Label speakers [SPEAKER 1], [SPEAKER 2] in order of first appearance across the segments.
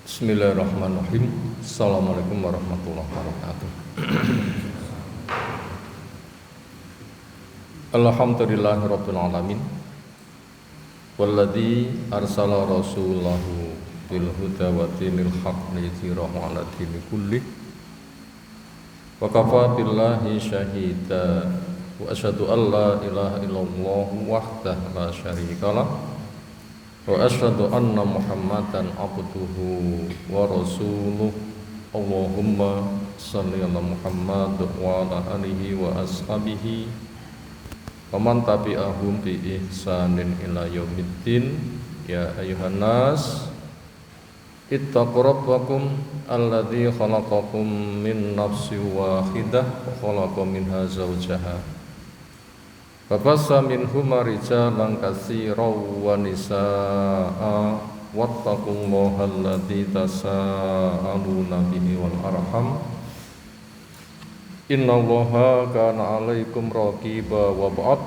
[SPEAKER 1] Bismillahirrahmanirrahim. Assalamualaikum warahmatullahi wabarakatuh. Alhamdulillahirabbil alamin. Walladzi arsala rasulahu bil huda wa dinil haqq liyudhhirahu 'ala dini kullih. Wa kafa billahi syahida. Wa asyhadu an la ilaha illallah wahdahu la syarikalah. Wa asyhadu anna Muhammadan abduhu wa rasuluh. Allahumma shalli ala Muhammad wa ala alihi wa ashabihi wa man tabi'ahum bi ihsanin ila yaumiddin. Ya ayuhan nas ittaqu rabbakum alladzi khalaqakum min nafsin wahidah wa khalaqa minha zawjaha Fabassa minhuma rijalan katsiran wa nisaa'a wattaqullaha alladzi tasaaluna bihi wal arham innallaha kana 'alaikum raqiba wa ba'd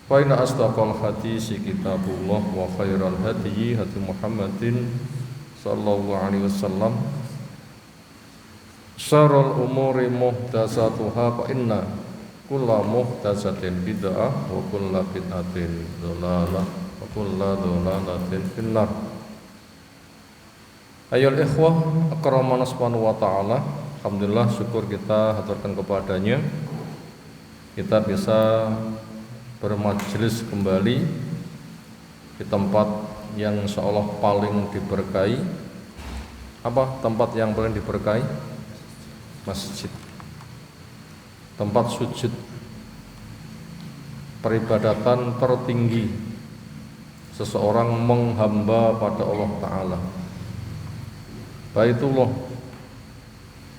[SPEAKER 1] fa inna asdaqal hadisi kitabullah wa khairal hadyi hadi Muhammadin sallallahu alaihi wasallam syarrul umuri muhdatsatuha fa inna kulla muhdatsatin bid'ah wa kulla bid'atin dhalalah wa kulla dhalalatin finnar. Ayyuhal ikhwah akramana subhanahu wa ta'ala. Alhamdulillah, syukur kita haturkan kepadanya. Kita bisa bermajelis kembali di tempat yang insyaallah paling diberkahi. Apa tempat yang paling diberkahi? Masjid. Tempat sujud, peribadatan tertinggi seseorang menghamba pada Allah Ta'ala. Baitullah,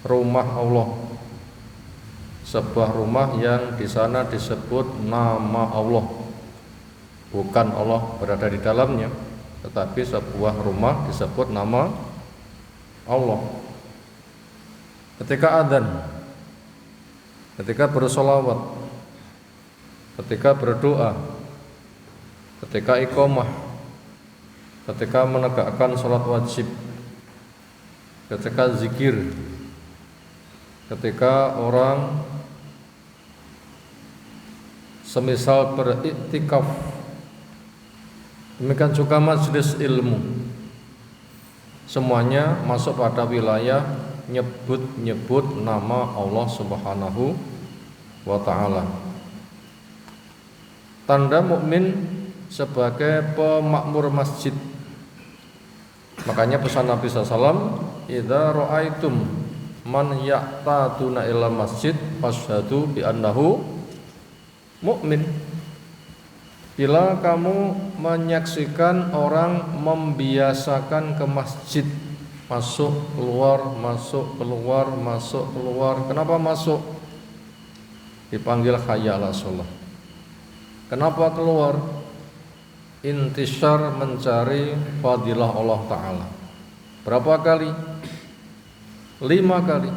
[SPEAKER 1] rumah Allah, sebuah rumah yang di sana disebut nama Allah, bukan Allah berada di dalamnya, tetapi sebuah rumah disebut nama Allah. Ketika adzan, ketika bersolawat, ketika berdoa, ketika iqamah, ketika menegakkan sholat wajib, ketika zikir, ketika orang semisal beriktikaf, demikian juga majelis ilmu, semuanya masuk pada wilayah nyebut-nyebut nama Allah Subhanahu wa ta'ala. Tanda mukmin sebagai pemakmur masjid. Makanya pesan Nabi SAW, idza ra'aitum man ya'taduna ila masjid fashhadu bi annahu mukmin. Bila kamu menyaksikan orang membiasakan ke masjid, masuk keluar, masuk keluar, masuk keluar. Kenapa masuk? Dipanggil hayya 'alas shalah. Kenapa keluar? Intisar, mencari fadilah Allah Ta'ala. Berapa kali? 5 kali.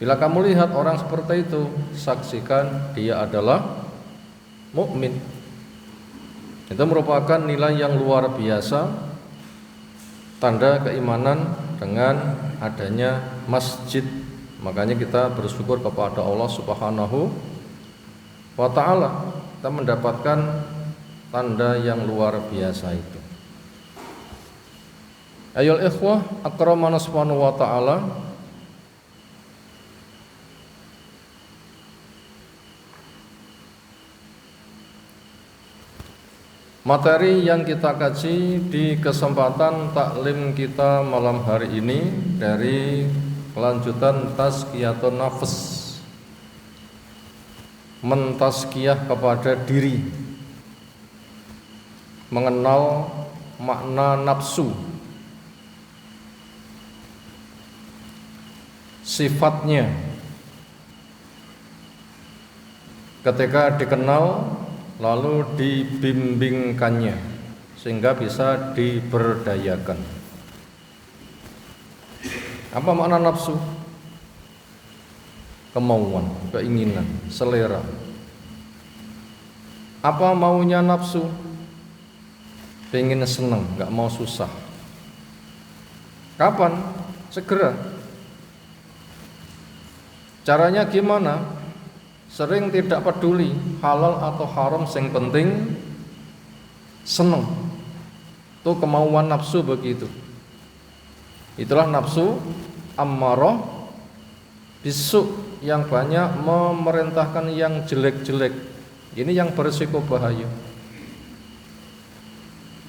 [SPEAKER 1] Bila kamu lihat orang seperti itu, saksikan dia adalah mukmin. Itu merupakan nilai yang luar biasa, tanda keimanan dengan adanya masjid. Makanya kita bersyukur kepada Allah Subhanahu wa ta'ala, kita mendapatkan tanda yang luar biasa itu. Ayyuhal ikhwah akramana subhanahu wa ta'ala. Materi yang kita kaji di kesempatan taklim kita malam hari ini dari kelanjutan tazkiyatun nafs, mentazkiyah kepada diri, mengenal makna nafsu, sifatnya. Ketika dikenal lalu dibimbingkannya sehingga bisa diberdayakan. Apa makna nafsu? Kemauan, keinginan, selera. Apa maunya nafsu? Pengen senang, gak mau susah. Kapan? Segera. Caranya gimana? Sering tidak peduli halal atau haram, yang penting seneng. Itu kemauan nafsu begitu. Itulah nafsu ammarah bisu yang banyak memerintahkan yang jelek-jelek. Ini yang berisiko bahaya.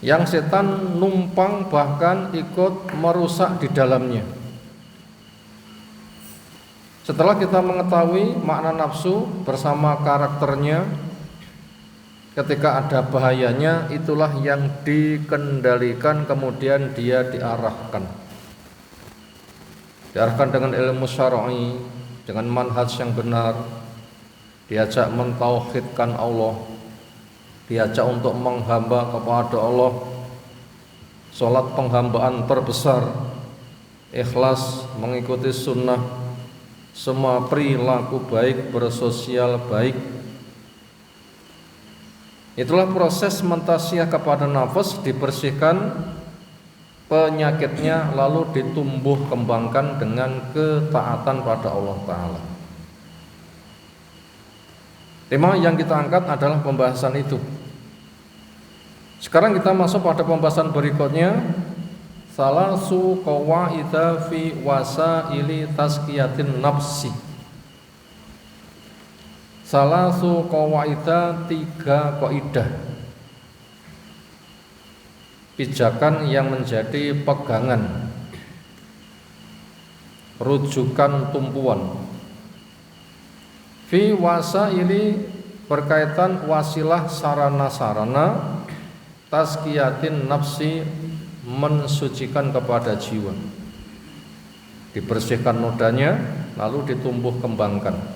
[SPEAKER 1] Yang setan numpang bahkan ikut merusak di dalamnya. Setelah kita mengetahui makna nafsu bersama karakternya, ketika ada bahayanya, itulah yang dikendalikan, kemudian dia diarahkan dengan ilmu syar'i, dengan manhaj yang benar, diajak mentauhidkan Allah, diajak untuk menghamba kepada Allah, sholat penghambaan terbesar, ikhlas mengikuti sunnah, semua perilaku baik, bersosial baik. Itulah proses mentasyiah kepada nafas, dibersihkan penyakitnya, lalu ditumbuh kembangkan dengan ketaatan pada Allah Ta'ala. Tema yang kita angkat adalah pembahasan itu. Sekarang kita masuk pada pembahasan berikutnya, salasu qawaida fi wasaili tazkiyatin nafsi. Salasu qawaida, 3 kaidah, pijakan yang menjadi pegangan, rujukan tumpuan. Fi wasaili, berkaitan wasilah sarana-sarana, tazkiyatin nafsi, mensucikan kepada jiwa, dibersihkan nodanya, lalu ditumbuh kembangkan.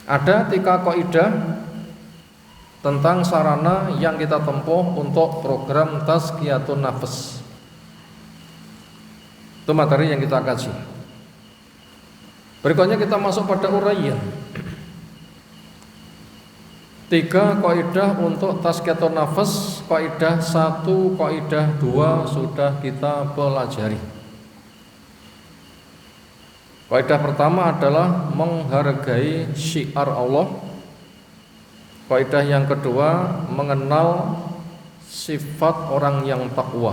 [SPEAKER 1] Ada 3 kaidah tentang sarana yang kita tempuh untuk program tazkiyatun nafs. Itu materi yang kita kaji. Berikutnya kita masuk pada uraian. 3 kaidah untuk tazkiyatun nafs. Kaidah 1, kaidah 2 sudah kita pelajari. Kaidah pertama adalah menghargai syiar Allah. Kaidah yang kedua, mengenal sifat orang yang takwa.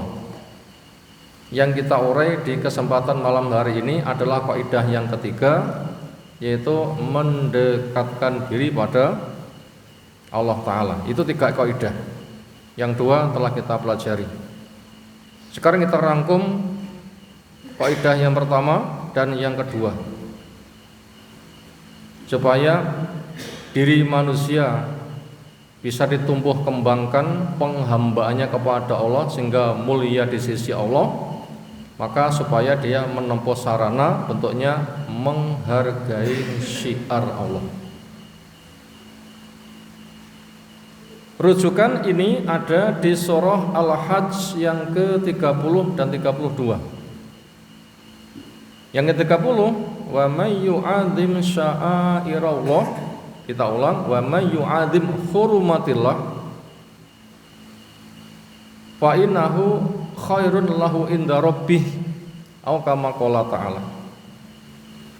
[SPEAKER 1] Yang kita urai di kesempatan malam hari ini adalah kaidah yang ketiga, yaitu mendekatkan diri pada Allah Ta'ala. Itu 3 kaidah. Yang 2 telah kita pelajari. Sekarang kita rangkum kaidah yang pertama dan yang kedua, supaya diri manusia bisa ditumbuh kembangkan penghambaannya kepada Allah sehingga mulia di sisi Allah. Maka supaya dia menempuh sarana, bentuknya menghargai syiar Allah. Rujukan ini ada di surah Al-Hajj yang ke-30 dan 32. Yang ke-30, wa may yu'adzim sya'airallah. Kita ulang, wa may yu'adzim hurumatillah fa innahu khairun lahu inda rabbih, atau kama qala ta'ala.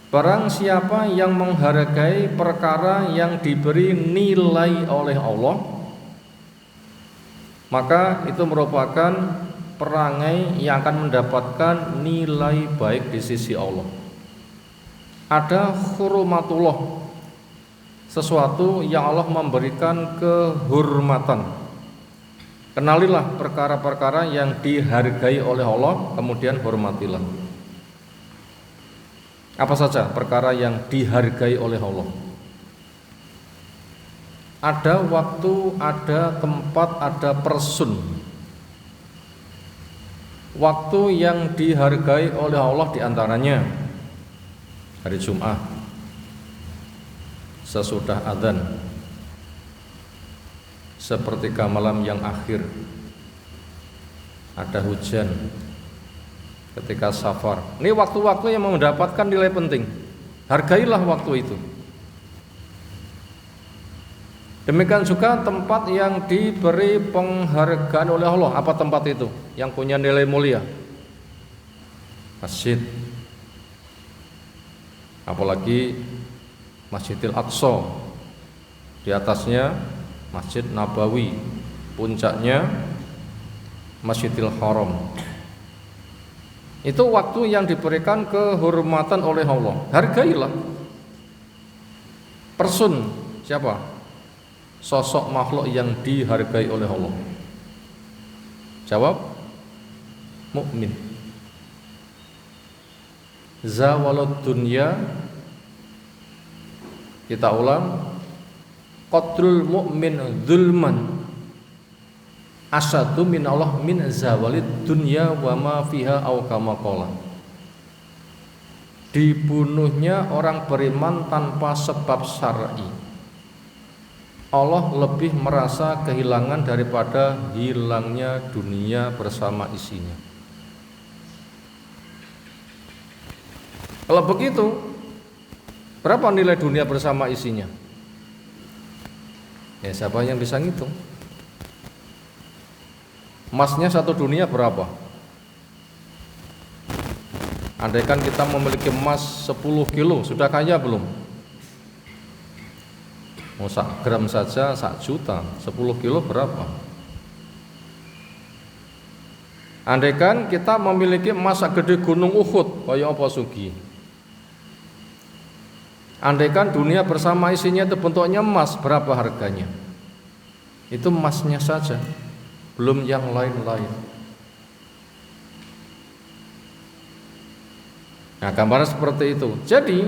[SPEAKER 1] Barang siapa yang menghargai perkara yang diberi nilai oleh Allah, maka itu merupakan perangai yang akan mendapatkan nilai baik di sisi Allah. Ada hurumatullah, sesuatu yang Allah memberikan kehormatan. Kenalilah perkara-perkara yang dihargai oleh Allah, kemudian hormatilah. Apa saja perkara yang dihargai oleh Allah? Ada waktu, ada tempat, ada person. Waktu yang dihargai oleh Allah diantaranya hari Jumat sesudah adzan, sepertiga malam yang akhir, ada hujan, ketika safar. Ini waktu-waktu yang mendapatkan nilai penting. Hargailah waktu itu. Demikian juga tempat yang diberi penghargaan oleh Allah. Apa tempat itu? Yang punya nilai mulia? Masjid. Apalagi Masjidil Aqsa. Di atasnya Masjid Nabawi, puncaknya Masjidil Haram. Itu waktu yang diberikan kehormatan oleh Allah. Hargailah. Person siapa? Sosok makhluk yang dihargai oleh Allah. Jawab, mukmin. Zawalud dunya, kita ulang, qadrul mu'min zulman asadu min Allah min zawalid dunya wa ma fiha au kama qala. Dibunuhnya orang beriman tanpa sebab syar'i, Allah lebih merasa kehilangan daripada hilangnya dunia bersama isinya. Kalau begitu, berapa nilai dunia bersama isinya? Ya, siapa yang bisa ngitung? Emasnya satu dunia berapa? Andaikan kita memiliki emas 10 kilo, sudah kaya belum? Mau 1 gram saja 1 juta, 10 kilo berapa? Andaikan kita memiliki emas gede gunung Uhud, kaya apa sugi? Andaikan dunia bersama isinya itu bentuknya emas, berapa harganya? Itu emasnya saja, belum yang lain-lain. Nah, gambaran seperti itu. Jadi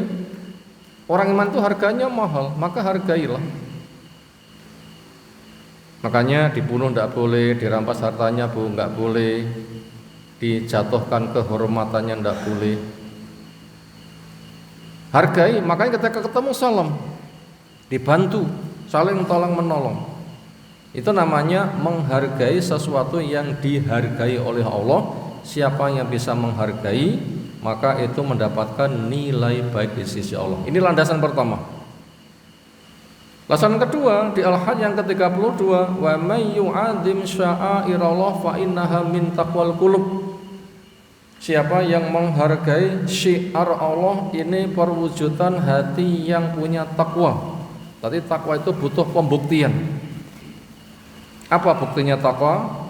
[SPEAKER 1] orang iman itu harganya mahal, maka hargailah. Makanya dibunuh tidak boleh, dirampas hartanya nggak boleh, dijatuhkan kehormatannya tidak boleh. Hargai, makanya ketika ketemu salam, dibantu, saling tolong menolong. Itu namanya menghargai sesuatu yang dihargai oleh Allah. Siapa yang bisa menghargai, maka itu mendapatkan nilai baik di sisi Allah. Ini landasan pertama. Landasan kedua di Al-Hajj yang ke-32, wa may yu'adzim sya'airallah fa innaha min taqwal qulub. Siapa yang menghargai syiar Allah, ini perwujudan hati yang punya takwa. Tadi takwa itu butuh pembuktian. Apa buktinya takwa?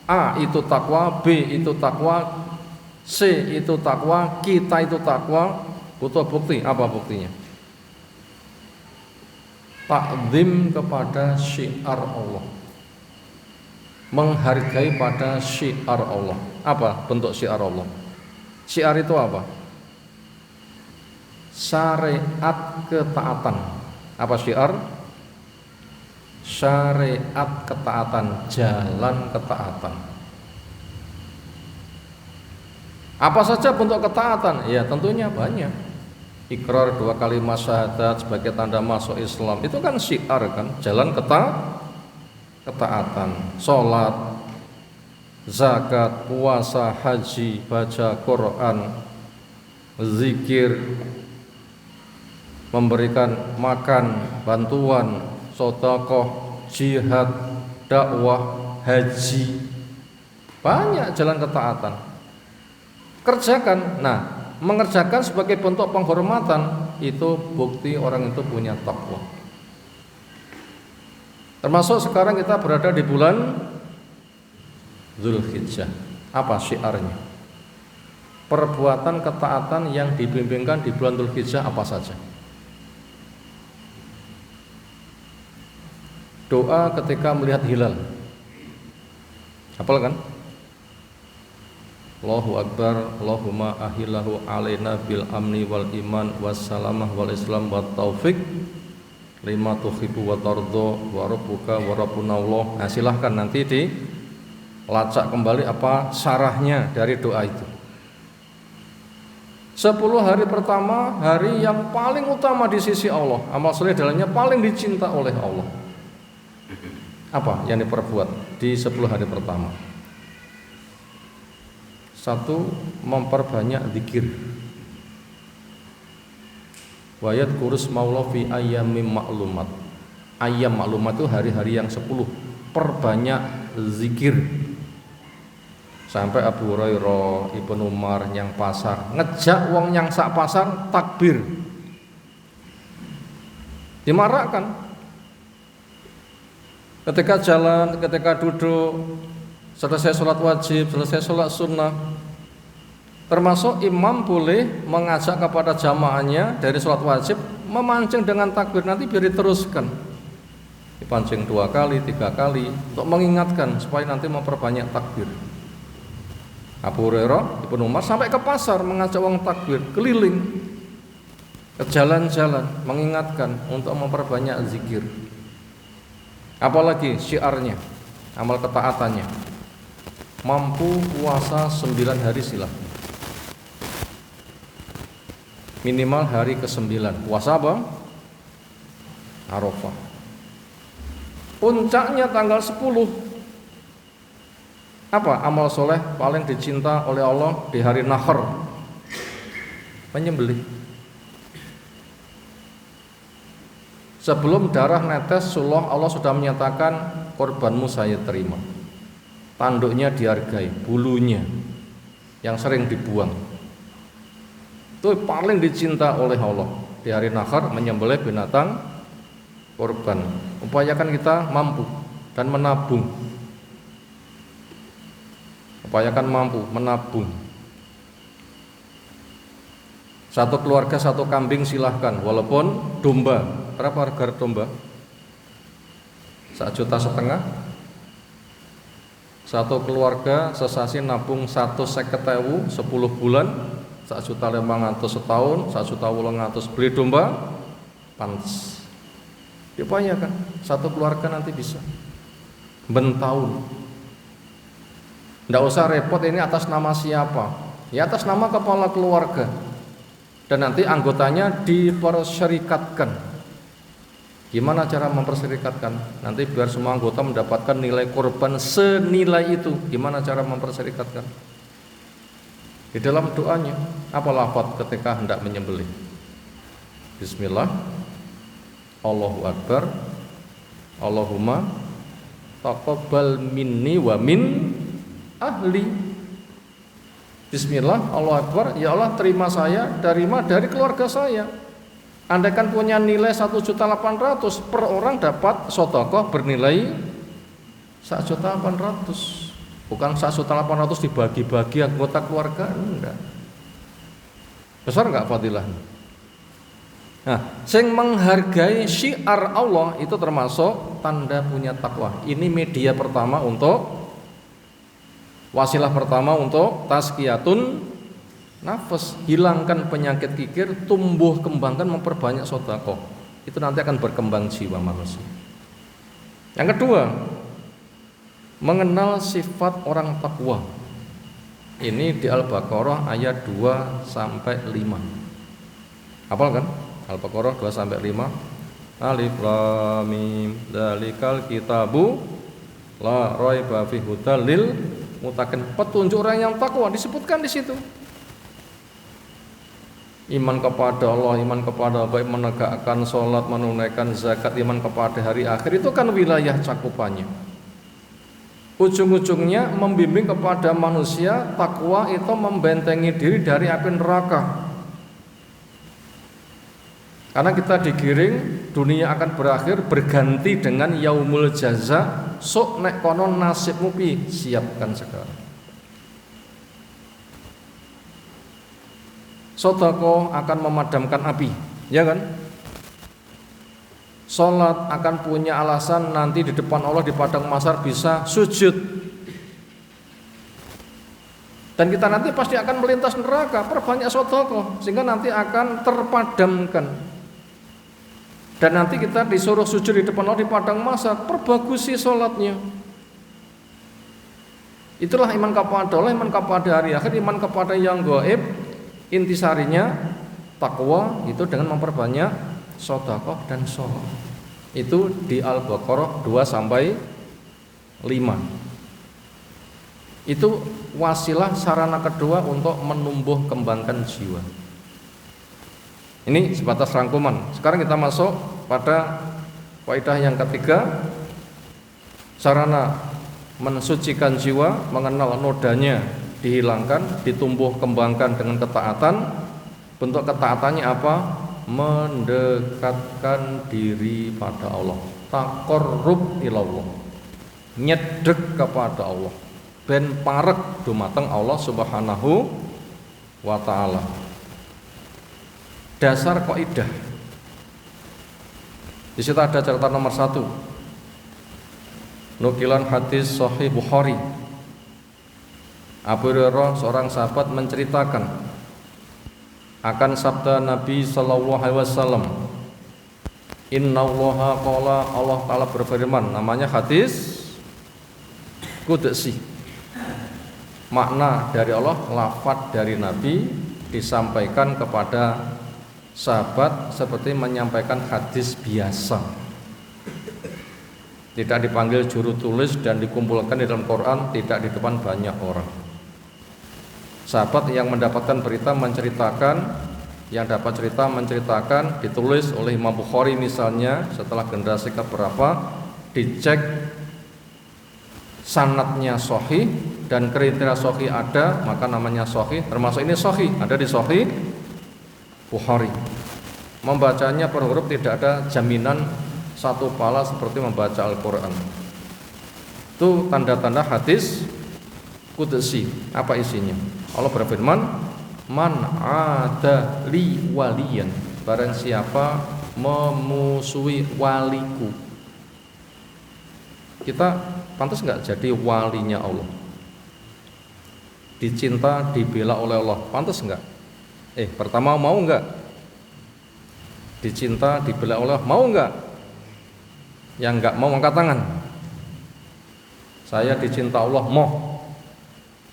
[SPEAKER 1] A itu takwa, B itu takwa, C itu takwa, kita itu takwa. Butuh bukti. Apa buktinya? Takzim kepada syiar Allah, menghargai pada syiar Allah. Apa bentuk syiar Allah? Syiar itu apa? Syariat ketaatan. Apa syiar? Syariat ketaatan, jalan ketaatan. Apa saja bentuk ketaatan? Ya tentunya banyak. Ikrar 2 kalimat syahadat sebagai tanda masuk Islam, itu kan syiar kan, jalan ketaatan. Sholat, zakat, puasa, haji, baca Quran, zikir, memberikan makan, bantuan, sedekah, jihad, dakwah, haji. Banyak jalan ketaatan. Kerjakan. Nah, mengerjakan sebagai bentuk penghormatan itu bukti orang itu punya takwa. Termasuk sekarang kita berada di bulan Dzulhijjah. Apa syiarnya? Perbuatan ketaatan yang dibimbingkan di bulan Dzulhijjah apa saja? Doa ketika melihat hilal. Hafal kan? Allahu Akbar, Allahumma ahillahu alaina bil amni wal iman wassalamah wal islam wat taufik lima tuhibbu wa tardo wa rabbuka wa rabbuna Allah. Nah, silahkan nanti dilacak kembali apa syarahnya dari doa itu. 10 hari pertama, hari yang paling utama di sisi Allah. Amal soleh dalamnya paling dicinta oleh Allah. Apa yang diperbuat di 10 hari pertama? 1. Memperbanyak zikir. Wa yadhkurus maula fi ayyamin ma'lumat. Ayyam ma'lumat itu hari-hari yang 10. Perbanyak zikir. Sampai Abu Hurairah, Ibnu Umar yang pasar ngejak wong yang sak pasar takbir. Dimarahkan. Ketika jalan, ketika duduk, selesai sholat wajib, selesai sholat sunnah, termasuk imam boleh mengajak kepada jamaahnya dari sholat wajib memancing dengan takbir, nanti biar diteruskan, dipancing 2 kali, 3 kali untuk mengingatkan supaya nanti memperbanyak takbir. Abu Hurairah, Ibnu Umar sampai ke pasar mengajak orang takbir, keliling ke jalan-jalan mengingatkan untuk memperbanyak zikir. Apalagi syiarnya, amal ketaatannya, mampu puasa 9 hari silahkan. Minimal hari ke-9 puasa apa? Arafah. Puncaknya tanggal 10. Apa amal soleh paling dicinta oleh Allah di hari Nahar? Menyembelih. Sebelum darah netes sullah, Allah sudah menyatakan korbanmu saya terima. Tanduknya dihargai, bulunya yang sering dibuang itu paling dicinta oleh Allah di hari Nahar, menyembelih binatang korban. Upayakan kita mampu dan menabung. Upayakan mampu menabung. Satu keluarga 1 kambing silahkan, walaupun domba. Berapa harga domba? 1,5 juta. Satu keluarga sesasi nabung 150.000 10 bulan, 1,5 juta setahun, 1,8 juta beli domba, pantes. Diupayakan satu keluarga nanti bisa bentahun. Nggak usah repot ini atas nama siapa, ya atas nama kepala keluarga, dan nanti anggotanya diperserikatkan. Gimana cara memperserikatkan? Nanti biar semua anggota mendapatkan nilai korban senilai itu. Gimana cara memperserikatkan? Di dalam doanya, apa lafaz ketika hendak menyembelih? Bismillah, Allahu Akbar, Allahumma taqabbal minni wa min ahli. Bismillah, Allahu Akbar, ya Allah terima saya, dari keluarga saya. Andaikan punya nilai 1,8 juta per orang, dapat sedekah bernilai 1,8 juta. Bukan 1,8 juta dibagi-bagi anggota keluarga, enggak. Besar enggak fadilahnya? Nah, sing menghargai syiar Allah itu termasuk tanda punya takwa. Ini media pertama untuk, wasilah pertama untuk tazkiyatun nafas, hilangkan penyakit kikir, tumbuh kembangkan, memperbanyak sedekah. Itu nanti akan berkembang jiwa manusia. Yang kedua, mengenal sifat orang takwa. Ini di Al-Baqarah ayat 2-5. Hafal kan? Al-Baqarah 2-5. Alif lam mim dzalikal kitabu la raiba fihi hudal lil muttaqin. Petunjuk orang yang takwa disebutkan di situ. Iman kepada Allah, iman kepada baik menegakkan sholat, menunaikan zakat, iman kepada hari akhir, itu kan wilayah cakupannya. Ujung-ujungnya membimbing kepada manusia, takwa itu membentengi diri dari api neraka. Karena kita digiring, dunia akan berakhir, berganti dengan yaumul jaza. Sok nek konon nasibmu pi, siapkan sekarang. Sedekah akan memadamkan api, ya kan? Salat akan punya alasan nanti di depan Allah di padang mahsyar bisa sujud. Dan kita nanti pasti akan melintas neraka, perbanyak sedekah sehingga nanti akan terpadamkan. Dan nanti kita disuruh sujud di depan Allah di padang mahsyar, perbagusi salatnya. Itulah iman kepada Allah, iman kepada hari akhir, iman kepada yang gaib. Intisarinya takwa itu dengan memperbanyak sedekah dan sholat. Itu di Al-Baqarah 2-5. Itu wasilah sarana kedua untuk menumbuh kembangkan jiwa. Ini sebatas rangkuman. Sekarang kita masuk pada Kaidah yang ketiga, sarana mensucikan jiwa, mengenal nodanya dihilangkan, ditumbuh kembangkan dengan ketaatan. Bentuk ketaatannya apa? Mendekatkan diri pada Allah, taqarrub ilallah, nyedek kepada Allah, ben parek dumateng Allah Subhanahu wa ta'ala. Dasar kaidah. Di situ ada catatan nomor 1. Nukilan hadis Sahih Bukhari. Abu Hurairah seorang sahabat menceritakan akan sabda Nabi sallallahu alaihi wasallam. Innallaha qala, Allah taala berfirman, namanya hadis qudsi. Makna dari Allah, lafaz dari Nabi disampaikan kepada sahabat seperti menyampaikan hadis biasa. Tidak dipanggil juru tulis dan dikumpulkan di dalam Quran, tidak di depan banyak orang. Sahabat yang mendapatkan berita menceritakan, yang dapat cerita menceritakan, ditulis oleh Imam Bukhari misalnya, setelah generasi keberapa dicek sanadnya sahih dan kriteria sahih ada, maka namanya sahih. Termasuk ini sahih, ada di Sahih Bukhari. Membacanya per huruf, tidak ada jaminan satu pahala seperti membaca Al-Quran. Itu tanda-tanda hadis qudsi. Apa isinya? Allah berfirman, man ada li waliyan, barang siapa memusuhi waliku. Kita pantas nggak jadi walinya Allah? Dicinta, dibela oleh Allah, pantas nggak? Pertama mau nggak? Dicinta, dibela oleh Allah, mau nggak? Yang nggak mau angkat tangan. Saya dicinta Allah, mau.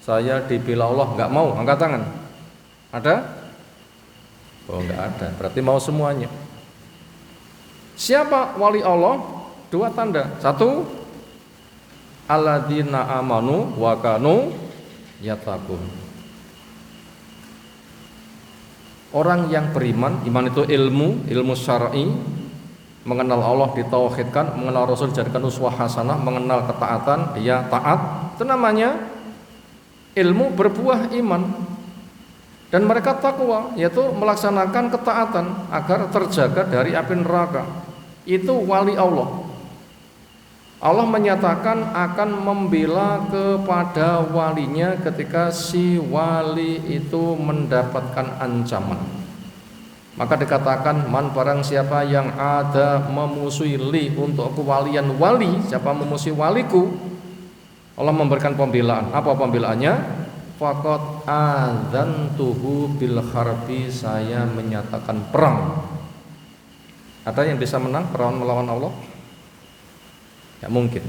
[SPEAKER 1] Saya dibela Allah, nggak mau, angkat tangan. Ada? Oh, nggak ada. Berarti mau semuanya. Siapa wali Allah? 2 tanda. 1, alladzina amanu wa kanu yattaqun. Orang yang beriman, iman itu ilmu syar'i, mengenal Allah ditauhidkan, mengenal Rasul dijadikan uswah hasanah, mengenal ketaatan, dia taat. Itu namanya ilmu berbuah iman. Dan mereka takwa, yaitu melaksanakan ketaatan agar terjaga dari api neraka. Itu wali Allah. Allah menyatakan akan membela kepada walinya ketika si wali itu mendapatkan ancaman. Maka dikatakan, man barang siapa yang ada memusuhi li, untuk kewalian wali, siapa memusuhi waliku, Allah memberikan pembelaan. Apa pembelaannya? Faqad adzantuhu bil harbi, saya menyatakan perang. Ada yang bisa menang perang melawan Allah? Ya mungkin.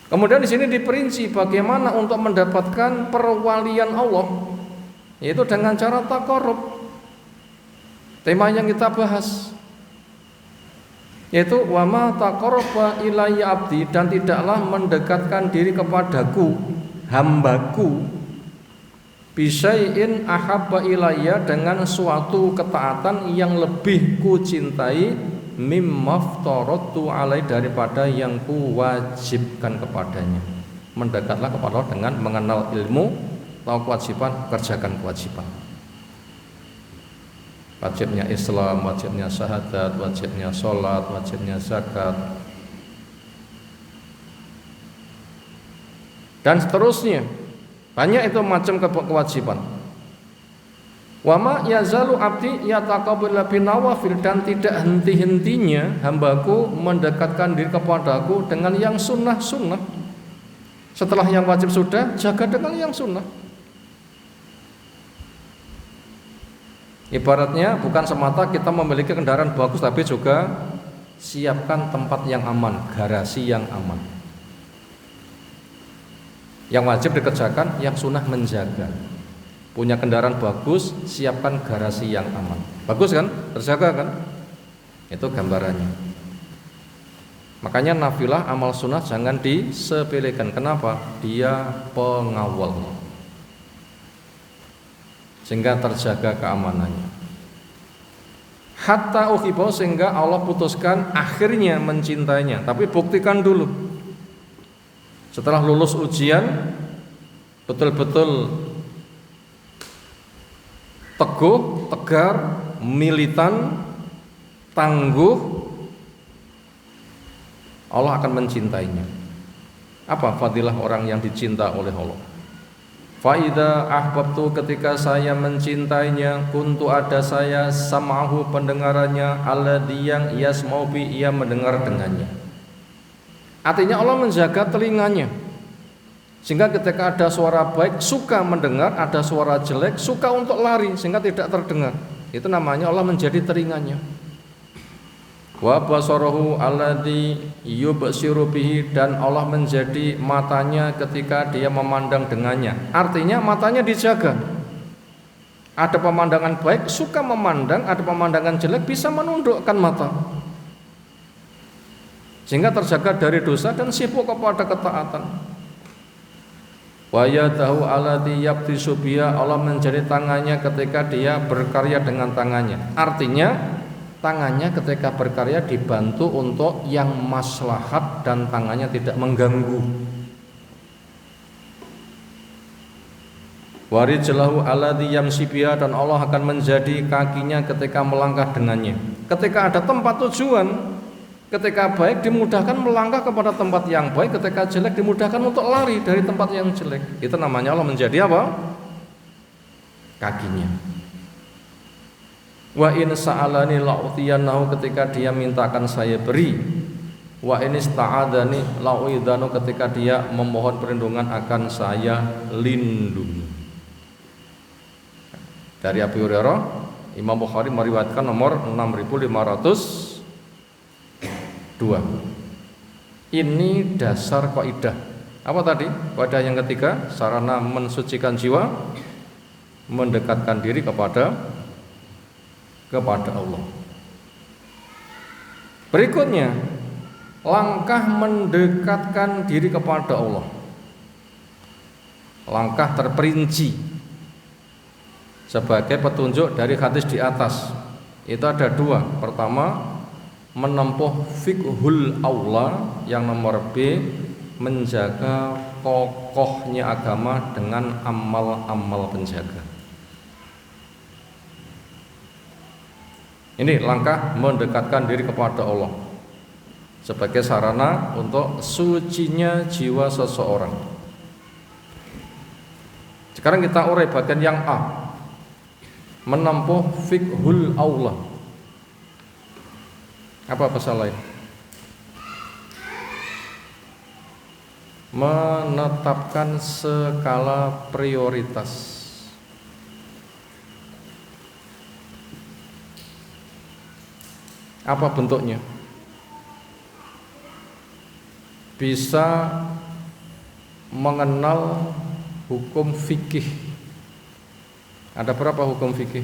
[SPEAKER 1] Kemudian di sini diperinci bagaimana untuk mendapatkan perwalian Allah, yaitu dengan cara taqarrub. Tema yang kita bahas yaitu wa ma taqarraba ilayya abdi, dan tidaklah mendekatkan diri kepadaku hambaku bisyai'in ahabba ilayya, dengan suatu ketaatan yang lebih ku cintai mimmaftaratu alai, daripada yang ku wajibkan kepadanya. Mendekatlah kepada Allah dengan mengenal ilmu, tahu kewajiban, kerjakan kewajiban. Wajibnya Islam, wajibnya syahadat, wajibnya sholat, wajibnya zakat, dan seterusnya. Banyak itu macam kewajiban. Wa ma yazalu abdi yataqabbalu binawafil, dan tidak henti-hentinya hambaku mendekatkan diri kepadaku dengan yang sunnah-sunnah. Setelah yang wajib sudah, jaga dengan yang sunnah. Ibaratnya bukan semata kita memiliki kendaraan bagus, tapi juga siapkan tempat yang aman, garasi yang aman. Yang wajib dikerjakan, yang sunnah menjaga. Punya kendaraan bagus, siapkan garasi yang aman. Bagus kan? Terjaga kan? Itu gambarannya. Makanya nafilah amal sunnah jangan disepelekan. Kenapa? Dia pengawal, sehingga terjaga keamanannya. hatta uhibbahu, sehingga Allah putuskan akhirnya mencintainya. Tapi buktikan dulu. Setelah lulus ujian, betul-betul teguh, tegar, militan, tangguh, Allah akan mencintainya. Apa fadilah orang yang dicinta oleh Allah? Faida ahbabtu, ketika saya mencintainya, kuntu ada saya sam'ahu, pendengarannya, alladzi yang yasma'u bi, ia mendengar dengannya. Artinya Allah menjaga telinganya, sehingga ketika ada suara baik suka mendengar, ada suara jelek suka untuk lari sehingga tidak terdengar. Itu namanya Allah menjadi telinganya. Wa basarahu alladzi yubsiru bihi, dan Allah menjadi matanya ketika dia memandang dengannya. Artinya matanya dijaga. Ada pemandangan baik suka memandang, ada pemandangan jelek bisa menundukkan mata, sehingga terjaga dari dosa dan sibuk kepada ketaatan. Wa yadahu alladzi yabtisu biha, Allah menjadi tangannya ketika dia berkarya dengan tangannya. Artinya tangannya ketika berkarya dibantu untuk yang maslahat dan tangannya tidak mengganggu. Warijlahu alladzi yamshi biha, dan Allah akan menjadi kakinya ketika melangkah dengannya. Ketika ada tempat tujuan, ketika baik dimudahkan melangkah kepada tempat yang baik, ketika jelek dimudahkan untuk lari dari tempat yang jelek. Itu namanya Allah menjadi apa? Kakinya. Wa in sa'alani la'utiyanahu, ketika dia mintakan saya beri. Wa in ista'adani la'uidanu, ketika dia memohon perlindungan akan saya lindungi. Dari Abu Hurairah, Imam Bukhari meriwayatkan nomor 6502. Ini dasar kaidah. Apa tadi? Kaidah yang ketiga, sarana mensucikan jiwa, mendekatkan diri kepada Allah. Berikutnya, langkah mendekatkan diri kepada Allah. Langkah terperinci sebagai petunjuk dari hadis di atas. Itu ada dua. Pertama, menempuh fiqhul aula, yang nomor B, menjaga kokohnya agama dengan amal-amal penjaga. Ini langkah mendekatkan diri kepada Allah sebagai sarana untuk sucinya jiwa seseorang. Sekarang kita urai bagian yang A, menempuh fiqhul aula. Apa bahasa lain? Menetapkan skala prioritas. Apa bentuknya? Bisa mengenal hukum fikih. Ada berapa hukum fikih?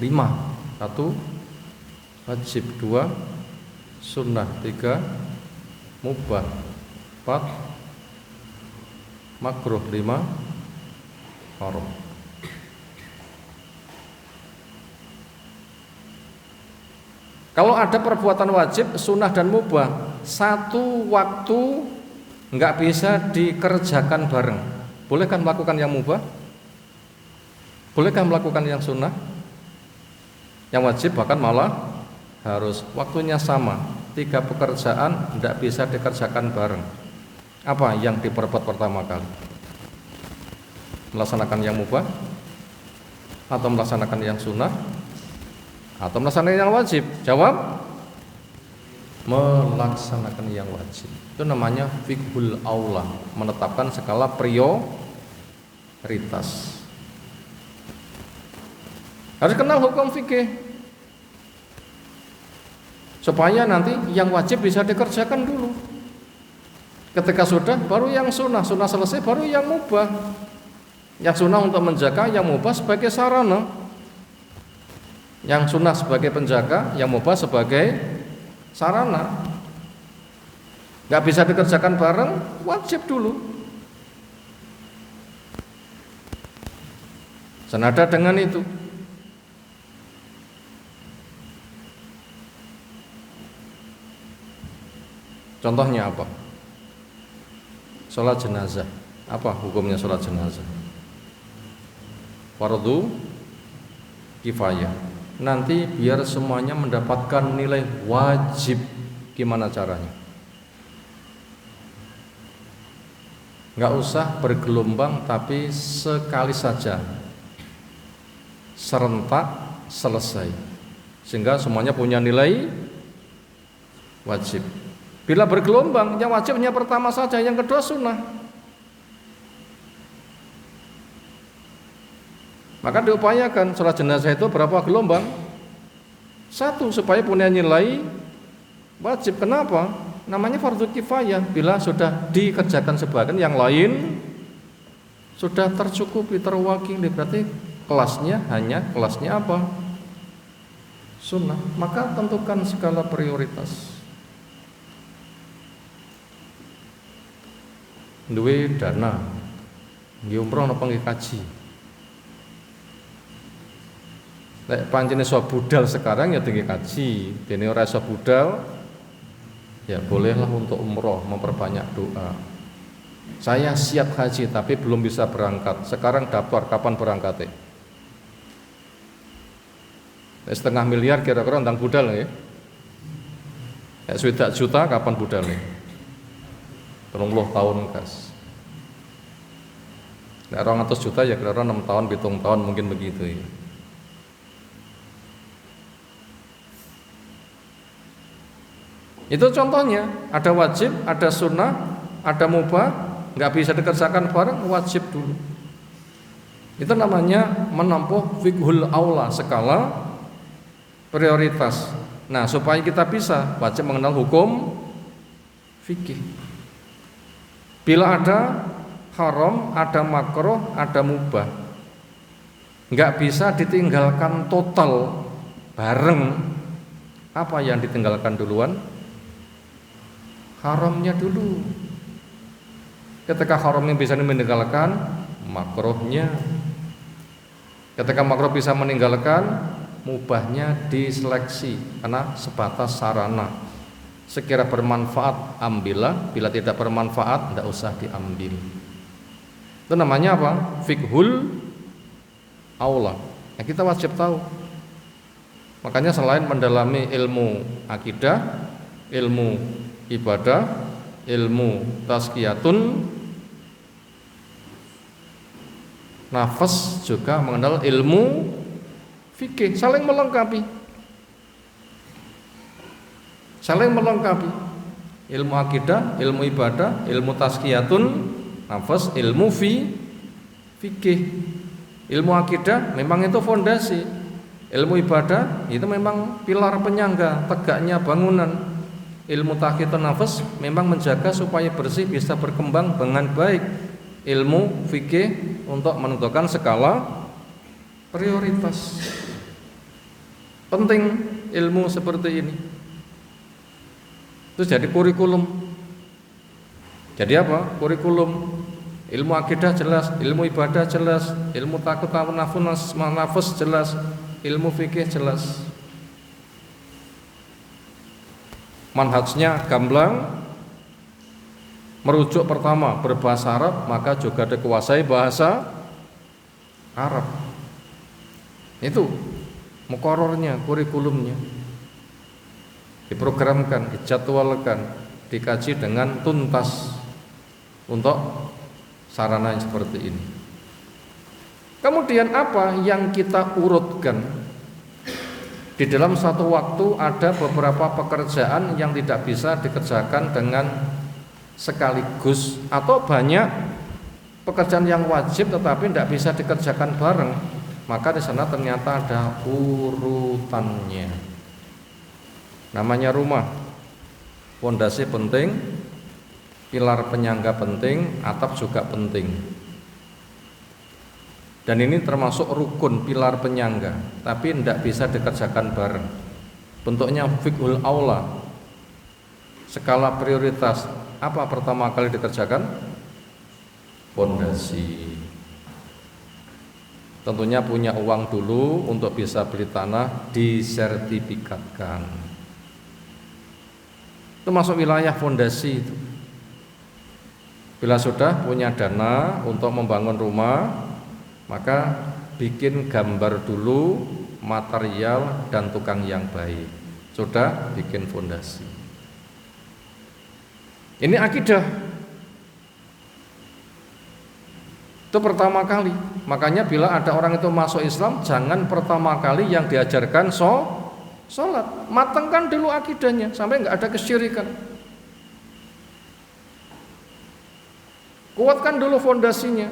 [SPEAKER 1] 5. 1 wajib, 2 sunnah, 3 mubah, 4 makruh, 5 haram. Kalau ada perbuatan wajib, sunnah dan mubah, satu waktu nggak bisa dikerjakan bareng. Bolehkah melakukan yang mubah? Bolehkah melakukan yang sunnah? Yang wajib bahkan malah harus waktunya sama. 3 pekerjaan nggak bisa dikerjakan bareng. Apa yang diperbuat pertama kali? Melaksanakan yang mubah, atau melaksanakan yang sunnah, atau melaksanakan yang wajib? Jawab, melaksanakan yang wajib. Itu namanya fiqhul aula, menetapkan skala prioritas. Harus kenal hukum fikih supaya nanti yang wajib bisa dikerjakan dulu. Ketika sudah, baru yang sunnah. Sunnah selesai, baru yang mubah. Yang sunnah untuk menjaga, yang mubah sebagai sarana. Yang sunnah sebagai penjaga, yang mubah sebagai sarana. Gak bisa dikerjakan bareng, wajib dulu. Senada dengan itu, Contohnya apa? Sholat jenazah. Apa hukumnya sholat jenazah? Fardu kifayah. Nanti biar semuanya mendapatkan nilai wajib. Gimana caranya? Nggak usah bergelombang, tapi sekali saja, serentak, selesai, sehingga semuanya punya nilai wajib. Bila bergelombang, yang wajibnya pertama saja, yang kedua sunnah. Maka diupayakan sholat jenazah itu berapa gelombang? 1, supaya punya nilai wajib. Kenapa? Namanya fardu kifayah. Bila sudah dikerjakan sebagian, yang lain sudah tercukupi, terwakili. Berarti kelasnya hanya kelasnya apa? Sunnah. Maka tentukan skala prioritas. Duwe dana nggih umroh napa nggih kaji. Nek pancene iso budal sekarang ya tinggi kaji, dene ora iso budal ya bolehlah untuk umroh, memperbanyak doa. Saya siap haji tapi belum bisa berangkat. Sekarang daftar, kapan berangkatnya? Setengah miliar kira-kira tentang budal ya. Ya 1 juta kapan budalnya? 30 tahun kas. Nek 200 juta ya kira-kira 6 tahun, 7 tahun mungkin begitu ya. Itu contohnya, ada wajib, ada sunnah, ada mubah, nggak bisa dikerjakan bareng, wajib dulu. Itu namanya menempuh fiqhul aula, skala prioritas. Nah, supaya kita bisa wajib mengenal hukum fikih. Bila ada haram, ada makruh, ada mubah, nggak bisa ditinggalkan total bareng. Apa yang ditinggalkan duluan? Haramnya dulu. Ketika haramnya bisa meninggalkan, makruhnya. Ketika makruh bisa meninggalkan, mubahnya diseleksi karena sebatas sarana. Sekira bermanfaat ambillah, bila tidak bermanfaat tidak usah diambil. Itu namanya apa? Fiqhul aula. Nah, kita wajib tahu. Makanya selain mendalami ilmu akidah, ilmu ibadah, ilmu tazkiyatun nafas, juga mengenal ilmu fikih, saling melengkapi. Saling melengkapi. Ilmu akidah, ilmu ibadah, ilmu tazkiyatun nafas, ilmu fikih. Ilmu akidah memang itu fondasi. Ilmu ibadah itu memang pilar penyangga tegaknya bangunan. Ilmu tazkiyatun nafas memang menjaga supaya bersih, bisa berkembang dengan baik. Ilmu fikih untuk menentukan skala prioritas. Penting ilmu seperti ini. Itu jadi kurikulum. Jadi apa? Kurikulum. Ilmu akidah jelas, ilmu ibadah jelas, ilmu takut nafas jelas, ilmu fikih jelas. Manhajnya gamblang, merujuk pertama berbahasa Arab, maka juga dikuasai bahasa Arab. Itu muqarrarnya, kurikulumnya. Diprogramkan, dijadwalkan, dikaji dengan tuntas untuk sarana yang seperti ini. Kemudian apa yang kita urutkan? Di dalam satu waktu ada beberapa pekerjaan yang tidak bisa dikerjakan dengan sekaligus, atau banyak pekerjaan yang wajib tetapi tidak bisa dikerjakan bareng. Maka di sana ternyata ada urutannya. Namanya rumah, fondasi penting, pilar penyangga penting, atap juga penting. Dan ini termasuk rukun, pilar penyangga, tapi tidak bisa dikerjakan bareng. Bentuknya fiqhul aula, skala prioritas. Apa pertama kali dikerjakan? Fondasi. Tentunya punya uang dulu untuk bisa beli tanah, disertifikatkan. Itu masuk wilayah fondasi itu. Bila sudah punya dana untuk membangun rumah, maka bikin gambar dulu, material dan tukang yang baik. Sudah bikin fondasi. Ini akidah. Itu pertama kali. Makanya bila ada orang itu masuk Islam, jangan pertama kali yang diajarkan sholat. Matangkan dulu akidahnya sampai nggak ada kesyirikan. Kuatkan dulu fondasinya.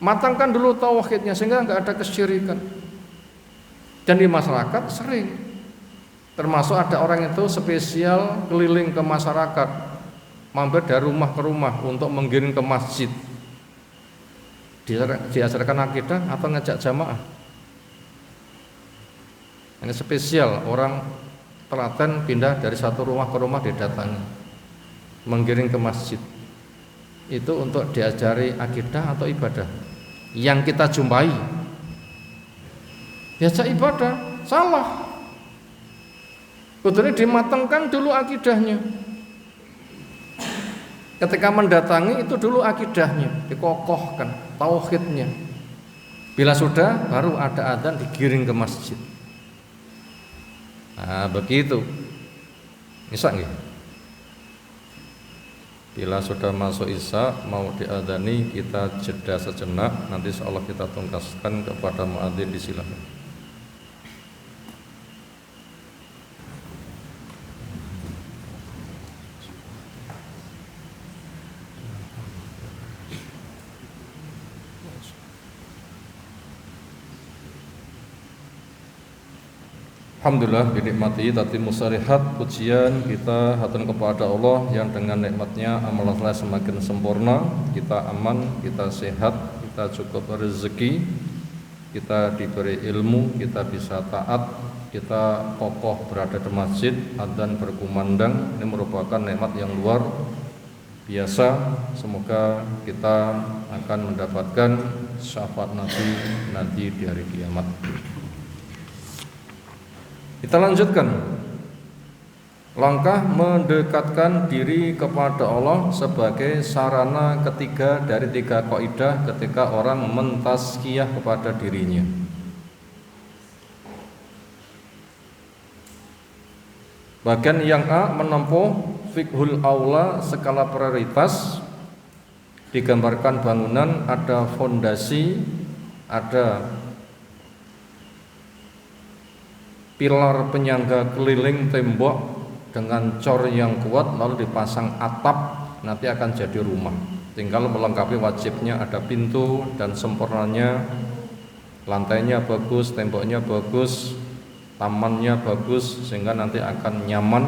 [SPEAKER 1] Matangkan dulu tauhidnya sehingga nggak ada kesyirikan. Dan di masyarakat sering, termasuk ada orang itu spesial keliling ke masyarakat, mampir dari rumah ke rumah untuk menggiring ke masjid. Diajarkan akidah atau ngajak jamaah. Ini spesial, orang telaten pindah dari satu rumah ke rumah didatangi, menggiring ke masjid. Itu untuk diajari akidah atau ibadah. Yang kita jumpai diajak ibadah, salah. Kudune dimatangkan dulu akidahnya. Ketika mendatangi itu dulu akidahnya, dikokohkan, tauhidnya. Bila sudah, baru ada adzan digiring ke masjid. Nah, begitu. Bisa nggih? Bila sudah masuk isya, mau diadzani, kita jeda sejenak. Nanti insyaallah kita tungkaskan kepada muadzin, disilakan. Alhamdulillah binikmati tatimmu shalihat. Pujian kita haturkan kepada Allah yang dengan nikmatnya amal soleh semakin sempurna. Kita aman, kita sehat, kita cukup rezeki, kita diberi ilmu, kita bisa taat, kita kokoh berada di masjid, adzan berkumandang. Ini merupakan nikmat yang luar biasa. Semoga kita akan mendapatkan syafaat Nabi nanti di hari kiamat. Kita lanjutkan langkah mendekatkan diri kepada Allah sebagai sarana ketiga dari 3 kaidah ketika orang mentazkiyah kepada dirinya. Bagian yang A, menempuh fiqhul aula, skala prioritas. Digambarkan bangunan, ada fondasi, ada pilar penyangga keliling tembok dengan cor yang kuat, lalu dipasang atap, nanti akan jadi rumah. Tinggal melengkapi wajibnya, ada pintu dan sempurnanya, lantainya bagus, temboknya bagus, tamannya bagus, sehingga nanti akan nyaman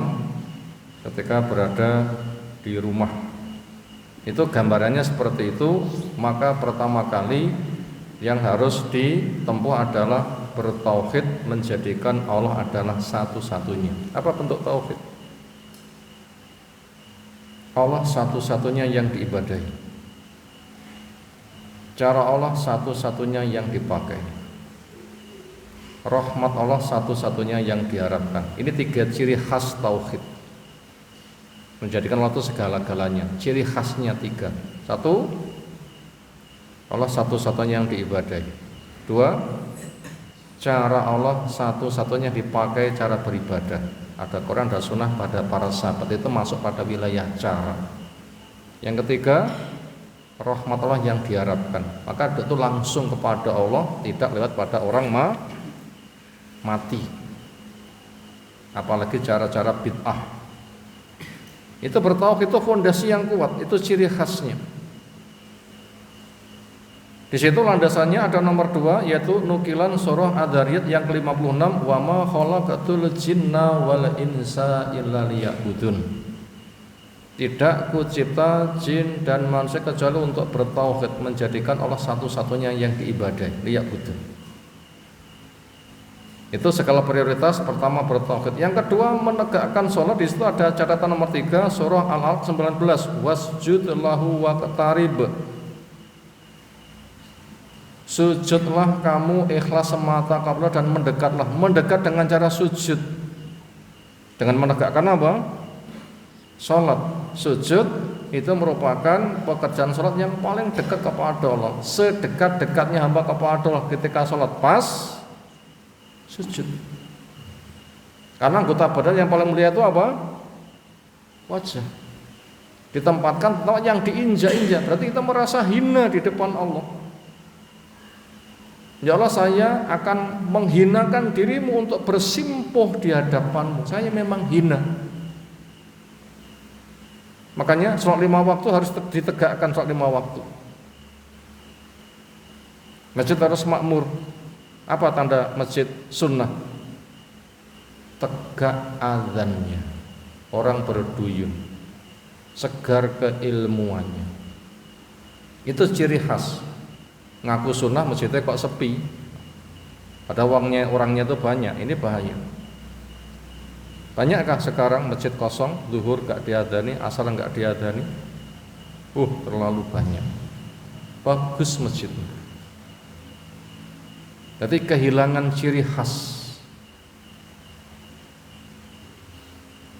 [SPEAKER 1] ketika berada di rumah. Itu gambarannya seperti itu. Maka pertama kali yang harus ditempuh adalah bertauhid, menjadikan Allah adalah satu-satunya. Apa bentuk tauhid? Allah satu-satunya yang diibadahi. Cara Allah satu-satunya yang dipakai. Rahmat Allah satu-satunya yang diharapkan. Ini 3 ciri khas tauhid. Menjadikan Allah itu segala-galanya. Ciri khasnya 3. 1, Allah satu-satunya yang diibadahi. 2, cara Allah satu-satunya dipakai cara beribadah. Ada Quran dan Sunnah pada para sahabat, itu masuk pada wilayah cara. Yang ketiga, rahmat Allah yang diharapkan. Maka itu langsung kepada Allah, tidak lewat pada orang mati. Apalagi cara-cara bid'ah. Itu bertauhid, itu fondasi yang kuat, itu ciri khasnya. Di situ landasannya ada nomor 2, yaitu nukilan surah Ad-Dzariyat yang ke-56, wa ma khalaqatul jinna wal insa illa liya'budun. Tidak kucipta jin dan manusia kecuali untuk bertauhid, menjadikan Allah satu-satunya yang diibadahi, liya'budun. Itu skala prioritas pertama bertauhid. Yang kedua menegakkan sholat. Di situ ada catatan nomor 3, surah Al-Alaq 19, wasjud lahu waqtarib. Sujudlah kamu ikhlas semata kepada dan mendekatlah. Mendekat dengan cara sujud, dengan menegakkan apa? Sholat, sujud itu merupakan pekerjaan sholat yang paling dekat kepada Allah. Sedekat-dekatnya hamba kepada Allah ketika sholat pas sujud. Karena anggota badan yang paling mulia itu apa? Wajah. Ditempatkan tempat yang diinjak-injak, berarti kita merasa hina di depan Allah. Ya Allah, saya akan menghinakan dirimu untuk bersimpuh di hadapanmu. Saya memang hina. Makanya sholat 5 waktu harus ditegakkan, sholat 5 waktu. Masjid harus makmur. Apa tanda masjid sunnah? Tegak azannya, orang berduyun, segar keilmuannya. Itu ciri khas. Ngaku sunnah masjidnya kok sepi, pada orangnya itu banyak. Ini bahaya. Banyakkah sekarang masjid kosong, zuhur gak diadani, asar gak diadani? Terlalu banyak. Bagus masjidnya, jadi kehilangan ciri khas.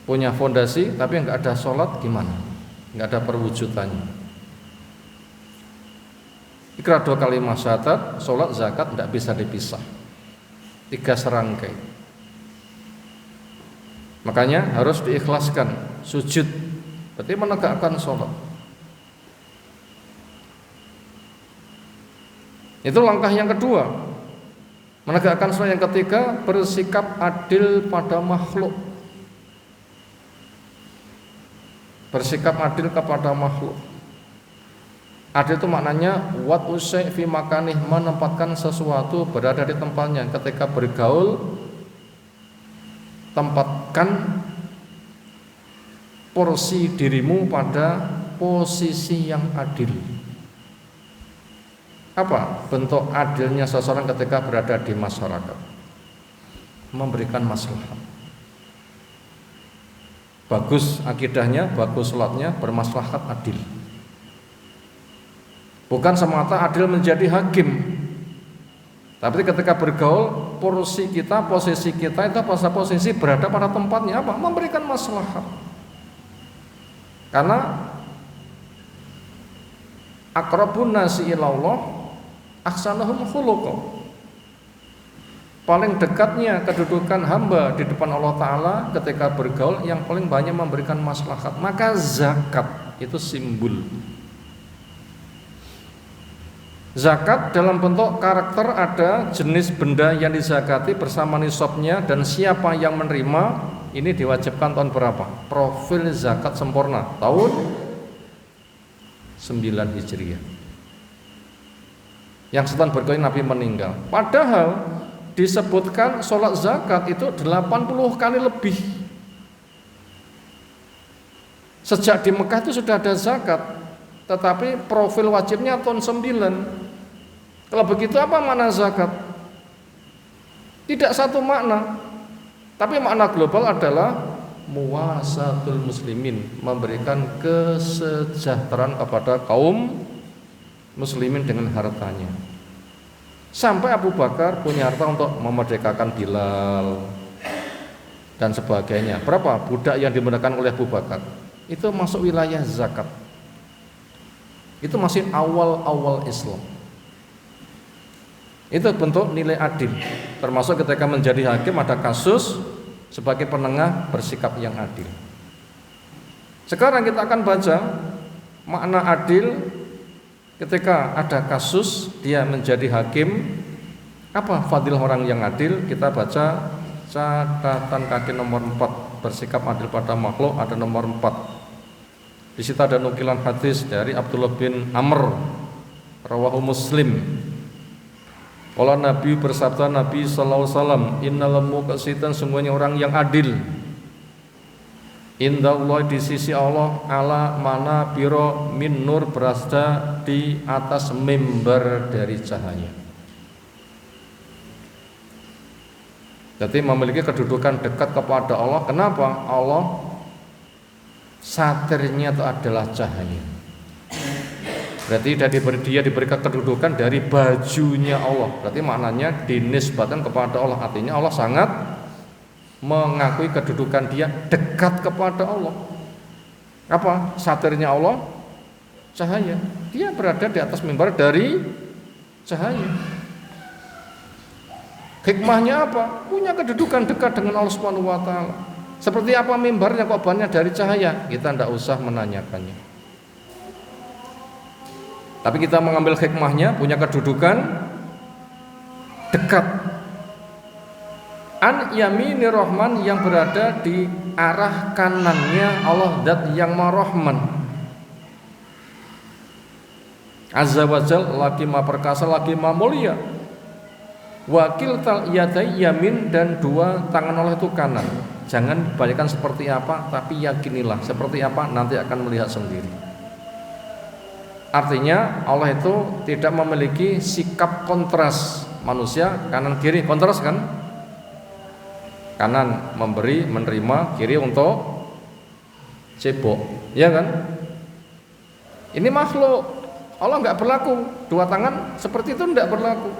[SPEAKER 1] Punya fondasi tapi nggak ada sholat, gimana? Nggak ada perwujudannya. Ikrar 2 kalimat syahadat, sholat, zakat tidak bisa dipisah, 3 serangkai. Makanya harus diikhlaskan. Sujud berarti menegakkan sholat. Itu langkah yang kedua. Menegakkan sholat yang ketiga, bersikap adil pada makhluk. Bersikap adil kepada makhluk. Adil itu maknanya wat usai fi makanih, menempatkan sesuatu berada di tempatnya. Ketika bergaul, tempatkan porsi dirimu pada posisi yang adil. Apa bentuk adilnya seseorang ketika berada di masyarakat? Memberikan maslahat. Bagus akidahnya, bagus sholatnya, bermaslahat, adil. Bukan semata adil menjadi hakim, tapi ketika bergaul, posisi kita itu pada posisi berada pada tempatnya apa? Memberikan maslahat. Karena aqrabun nasi ilallah ahsanuhum khuluqa. Paling dekatnya kedudukan hamba di depan Allah Ta'ala ketika bergaul yang paling banyak memberikan maslahat. Maka zakat itu simbol. Zakat dalam bentuk karakter, ada jenis benda yang dizakati bersama nisabnya dan siapa yang menerima. Ini diwajibkan tahun berapa? Profil zakat sempurna tahun 9 Hijriah. Yang setahun berikutnya Nabi meninggal. Padahal disebutkan sholat zakat itu 80 kali lebih. Sejak di Mekah itu sudah ada zakat, tetapi profil wajibnya tahun 9. Kalau begitu apa makna zakat? Tidak satu makna, tapi makna global adalah muwasatul muslimin, memberikan kesejahteraan kepada kaum muslimin dengan hartanya. Sampai Abu Bakar punya harta untuk memerdekakan Bilal dan sebagainya. Berapa budak yang dimerdekakan oleh Abu Bakar? Itu masuk wilayah zakat. Itu masih awal-awal Islam. Itu bentuk nilai adil. Termasuk ketika menjadi hakim ada kasus, sebagai penengah bersikap yang adil. Sekarang kita akan baca makna adil ketika ada kasus dia menjadi hakim. Apa fadilah orang yang adil? Kita baca catatan kaki nomor 4, bersikap adil pada makhluk, ada nomor 4. Di situ ada nukilan hadis dari Abdullah bin Amr, rawahu Muslim. Kalau Nabi bersabda, Nabi sallallahu alaihi wasallam, innal muqsitan, sungguhnya orang yang adil, indallah, di sisi Allah, ala mana biro min nur, berada di atas mimbar dari cahaya. Jadi memiliki kedudukan dekat kepada Allah. Kenapa? Allah satirnya itu adalah cahaya. Berarti dia diberikan kedudukan dari bajunya Allah. Berarti maknanya dinisbatkan kepada Allah. Artinya Allah sangat mengakui kedudukan dia dekat kepada Allah. Apa satirnya Allah? Cahaya. Dia berada di atas mimbar dari cahaya. Hikmahnya apa? Punya kedudukan dekat dengan Allah Subhanahu wa taala. Seperti apa mimbarnya kok bannya dari cahaya? Kita tidak usah menanyakannya. Tapi kita mengambil hikmahnya, punya kedudukan dekat. An yamini rahman, yang berada di arah kanannya Allah, zat yang Maha-Rahman. Azza wa Jal, lagi Maha perkasa, lagi Maha mulia. Wakil tal yadai yamin, dan dua tangan Allah itu kanan. Jangan balikkan seperti apa, tapi yakinilah seperti apa, nanti akan melihat sendiri. Artinya Allah itu tidak memiliki sikap kontras. Manusia kanan kiri kontras kan? Kanan memberi, menerima, kiri untuk cebok, ya kan? Ini makhluk. Allah nggak berlaku. Dua tangan seperti itu nggak berlaku.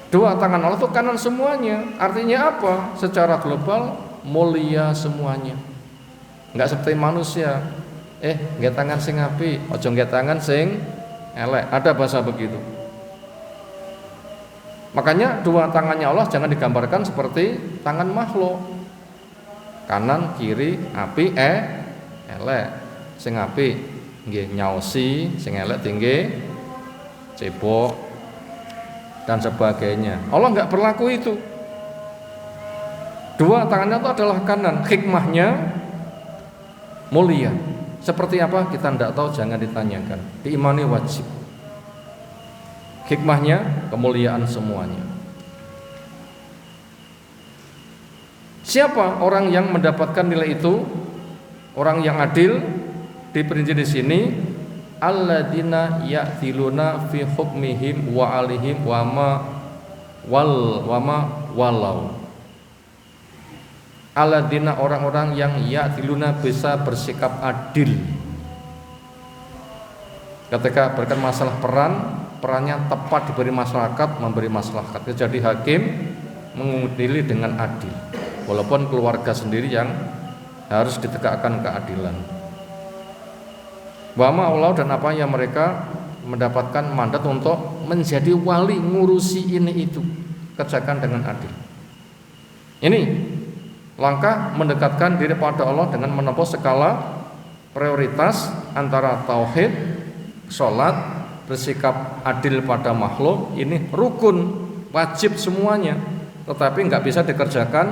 [SPEAKER 1] Dua tangan Allah itu kanan semuanya. Artinya apa? Secara global mulia semuanya. Nggak seperti manusia. Nggak tangan sing api, ojo nggak tangan sing elek. Ada bahasa begitu. Makanya dua tangannya Allah jangan digambarkan seperti tangan makhluk. Kanan, kiri, api, elek. Sing api nggih nyaosi, sing elek tinggi cebok dan sebagainya. Allah nggak berlaku itu. Dua tangannya itu adalah kanan. Hikmahnya mulia. Seperti apa kita tidak tahu, jangan ditanyakan. Diimani wajib. Hikmahnya kemuliaan semuanya. Siapa orang yang mendapatkan nilai itu? Orang yang adil diperinci di sini, alladzina ya'tiluna fi hukmihim wa alihim wa ma walau. Alladzina, orang-orang yang ya'tiluna, bisa bersikap adil. Ketika berikan masalah perannya tepat diberi masyarakat, memberi maslahat. Jadi hakim mengadili dengan adil, walaupun keluarga sendiri yang harus ditegakkan keadilan. Wa ma'ulau, dan apa yang mereka mendapatkan mandat untuk menjadi wali, ngurusi ini itu, kerjakan dengan adil. Ini langkah mendekatkan diri pada Allah dengan menempuh skala prioritas antara tauhid, sholat, bersikap adil pada makhluk. Ini rukun, wajib semuanya, tetapi nggak bisa dikerjakan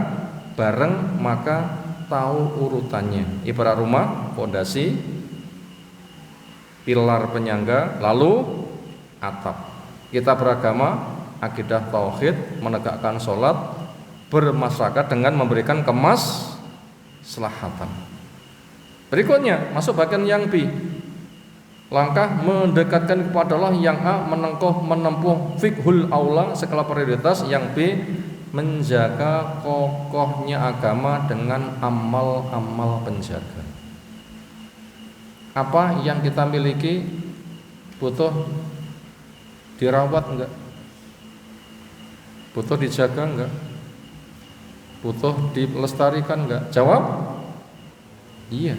[SPEAKER 1] bareng, maka tahu urutannya. Ibarat rumah, fondasi, pilar penyangga, lalu atap. Kita beragama, akidah tauhid, menegakkan sholat, bermasyarakat dengan memberikan kemaslahatan. Berikutnya masuk bagian yang B. Langkah mendekatkan kepada Allah. Yang A, menempuh fiqhul aula, skala prioritas. Yang B, menjaga kokohnya agama dengan amal-amal penjaga. Apa yang kita miliki butuh dirawat enggak? Butuh dijaga enggak? Butuh dilestarikan enggak? Jawab iya.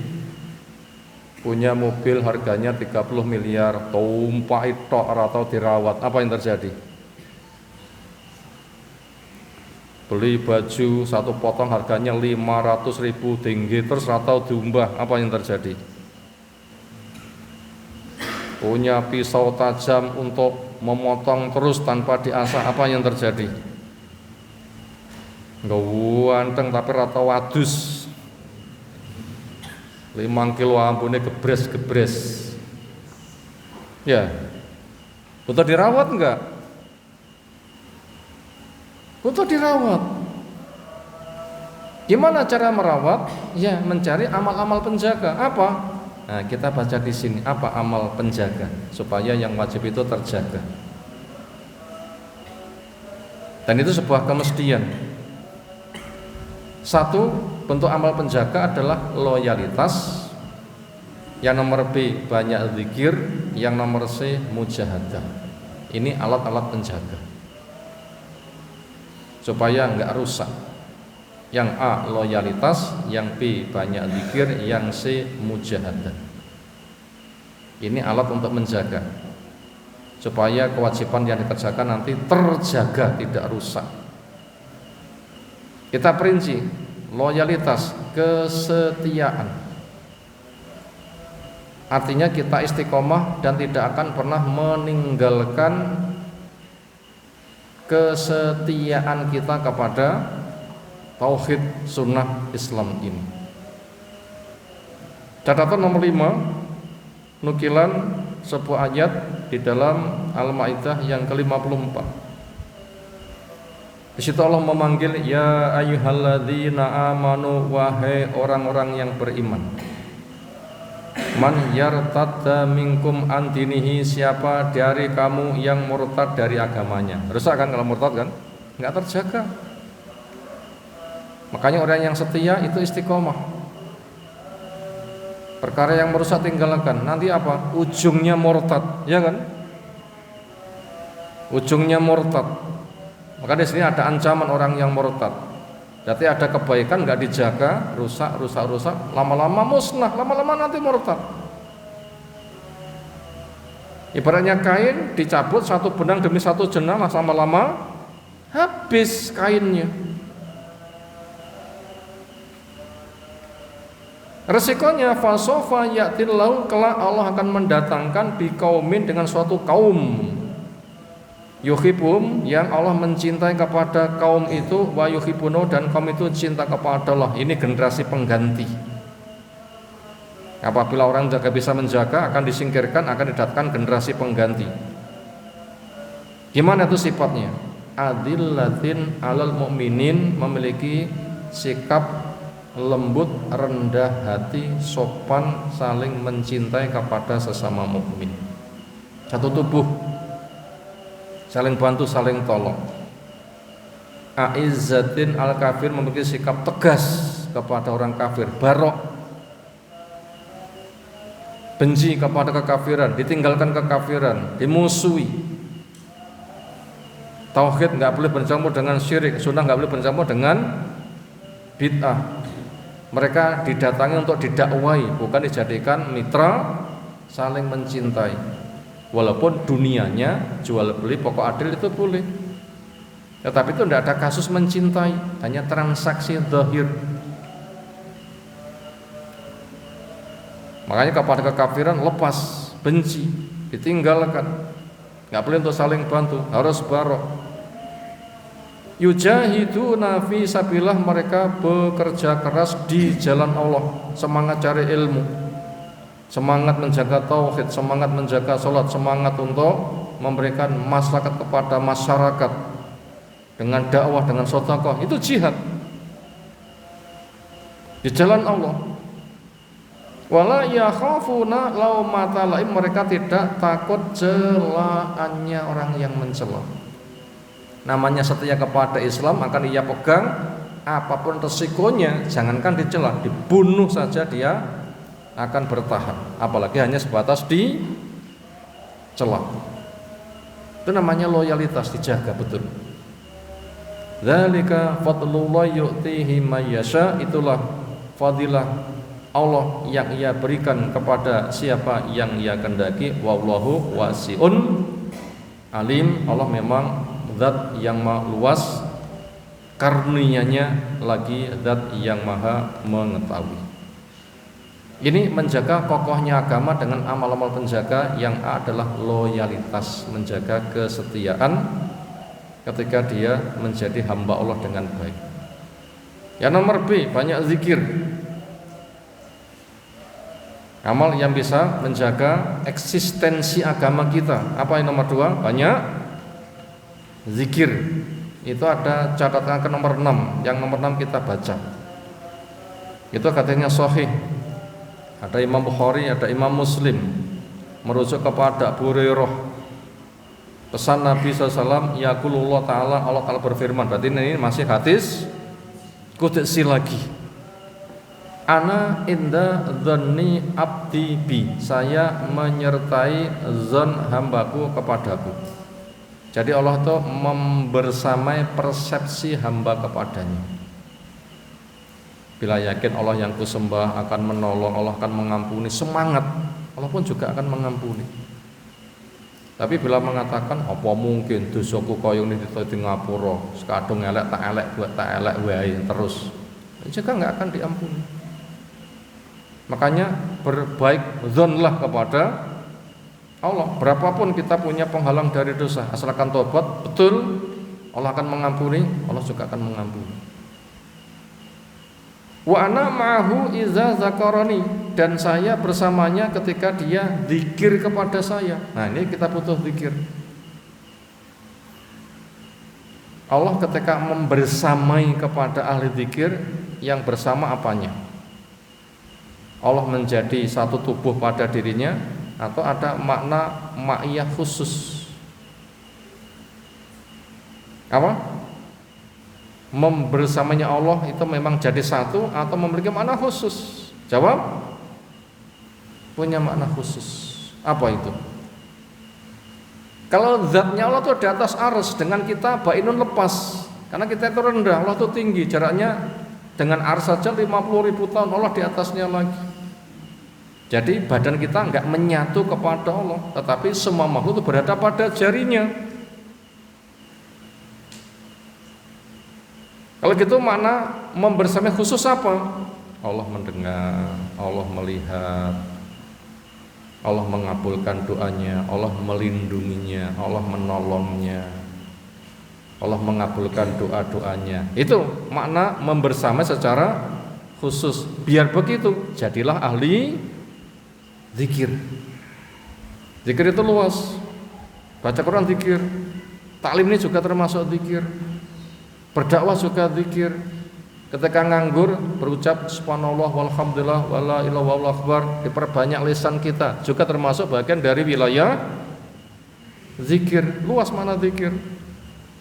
[SPEAKER 1] Punya mobil harganya 30 miliar, tumpah tok atau dirawat, apa yang terjadi? Beli baju satu potong harganya 500.000 tinggi, terus atau diumbah, apa yang terjadi? Punya pisau tajam untuk memotong terus tanpa diasah, apa yang terjadi? Ganteng tapi rata wadus, 5 kilo ampune gebres. Ya, butuh dirawat enggak? Butuh dirawat. Gimana cara merawat? Ya, mencari amal-amal penjaga. Apa? Nah, kita baca di sini apa amal penjaga supaya yang wajib itu terjaga. Dan itu sebuah kemestian. Satu, bentuk amal penjaga adalah loyalitas. Yang nomor B, banyak zikir. Yang nomor C, mujahadah. Ini alat-alat penjaga supaya enggak rusak. Yang A loyalitas, yang B banyak zikir, yang C mujahadah. Ini alat untuk menjaga supaya kewajiban yang dikerjakan nanti terjaga, tidak rusak. Kita perinci loyalitas, kesetiaan. Artinya kita istiqomah dan tidak akan pernah meninggalkan kesetiaan kita kepada tauhid sunnah Islam ini. Catatan nomor 5, nukilan sebuah ayat di dalam Al-Maidah yang ke-54. Di situ Allah memanggil ya ayyuhalladzina amanu, wahai orang-orang yang beriman. Man yartadda minkum an dinihi, siapa dari kamu yang murtad dari agamanya. Rusak kan kalau murtad kan? Enggak terjaga. Makanya orang yang setia itu istiqomah. Perkara yang merusak tinggalkan. Nanti apa? Ujungnya murtad, ya kan? Ujungnya murtad. Maka di sini ada ancaman orang yang murtad. Berarti ada kebaikan nggak dijaga, rusak, lama-lama musnah, lama-lama nanti murtad. Ibaratnya kain dicabut satu benang demi satu jenang, lama-lama habis kainnya. Resikonya fasofa ya'tillahu, kelak Allah akan mendatangkan biqaumin, dengan suatu kaum, yuhibbum, yang Allah mencintai kepada kaum itu, wa yuhibbunahu, dan kaum itu cinta kepada Allah. Ini generasi pengganti. Apabila orang jaga bisa menjaga, akan disingkirkan, akan didatangkan generasi pengganti. Gimana itu sifatnya? Adillatin alal mu'minin, memiliki sikap lembut, rendah hati, sopan, saling mencintai kepada sesama mukmin. Satu tubuh, saling bantu, saling tolong. Aizzatin al kafir, memiliki sikap tegas kepada orang kafir. Barok, benci kepada kekafiran, ditinggalkan kekafiran, dimusuhi. Tauhid nggak boleh bercampur dengan syirik, sunnah nggak boleh bercampur dengan bid'ah. Mereka didatangi untuk didakwai, bukan dijadikan mitra, saling mencintai. Walaupun dunianya jual beli pokok adil itu boleh, tetapi itu tidak ada kasus mencintai, hanya transaksi zahir. Makanya kepada kekafiran lepas, benci, ditinggalkan, nggak boleh untuk saling bantu, harus barok. Yujahiduna fi sabilillah, mereka bekerja keras di jalan Allah, semangat cari ilmu, semangat menjaga tauhid, semangat menjaga sholat, semangat untuk memberikan maslahat kepada masyarakat dengan dakwah, dengan sedekah. Itu jihad di jalan Allah. Wala yakhafuna laumata laim, mereka tidak takut celaannya orang yang mencela. Namanya setia kepada Islam, akan ia pegang apapun resikonya. Jangankan dicela, dibunuh saja dia akan bertahan, apalagi hanya sebatas dicela. Itu namanya loyalitas, dijaga betul. Dzalika fadlullah yu'tihi may yasha, itulah fadilah Allah yang ia berikan kepada siapa yang ia kehendaki. Wallahu wasi'un alim, Allah memang zat yang maha luas, karunia-Nya lagi zat yang maha mengetahui. Ini menjaga kokohnya agama dengan amal-amal penjaga. Yang A adalah loyalitas, menjaga kesetiaan ketika dia menjadi hamba Allah dengan baik. Yang nomor B, banyak zikir. Amal yang bisa menjaga eksistensi agama kita. Apa yang nomor 2? Banyak zikir. Itu ada catatan ke nomor 6. Yang nomor 6 kita baca. Itu katanya sahih. Ada Imam Bukhari, ada Imam Muslim, merujuk kepada Abu Hurairah. Pesan Nabi SAW, yaqulullah ta'ala, Allah Ta'ala berfirman. Berarti ini masih hadis qudsi lagi. Ana inda dzanni abdi bi, saya menyertai zon hambaku kepadaku. Jadi Allah itu membersamai persepsi hamba kepadanya. Bila yakin Allah yang kusembah akan menolong, Allah akan mengampuni, semangat, Allah pun juga akan mengampuni. Tapi bila mengatakan apa mungkin dosaku kaya ngene di ngapura, sekadung elek tak elek buat tak elek wae terus, juga enggak akan diampuni. Makanya berbaik dzonlah kepada Allah. Berapapun kita punya penghalang dari dosa, asalkan tobat betul, Allah akan mengampuni, Allah juga akan mengampuni. Wa ana ma'ahu iza zakarani, dan saya bersamanya ketika dia zikir kepada saya. Nah, ini kita butuh zikir. Allah ketika membersamai kepada ahli zikir, yang bersama apanya? Allah menjadi satu tubuh pada dirinya, atau ada makna ma'iyah khusus? Apa? Membersamanya Allah itu memang jadi satu atau memiliki makna khusus? Jawab, punya makna khusus. Apa itu? Kalau zatnya Allah itu di atas arsy, dengan kita bainun lepas, karena kita itu rendah, Allah itu tinggi, jaraknya dengan arsy saja 50.000 tahun, Allah di atasnya lagi. Jadi badan kita enggak menyatu kepada Allah, tetapi semua makhluk itu berada pada jarinya. Kalau gitu makna membersamai khusus apa? Allah mendengar, Allah melihat, Allah mengabulkan doanya, Allah melindunginya, Allah menolongnya, Allah mengabulkan doa-doanya. Itu makna membersamai secara khusus. Biar begitu, jadilah ahli zikir. Zikir itu luas. Baca Quran zikir, taklim ini juga termasuk zikir. Berdakwah juga zikir. Ketika nganggur berucap subhanallah walhamdulillah wala ilaha illallah akbar, diperbanyak lisan kita, juga termasuk bagian dari wilayah zikir. Luas mana zikir.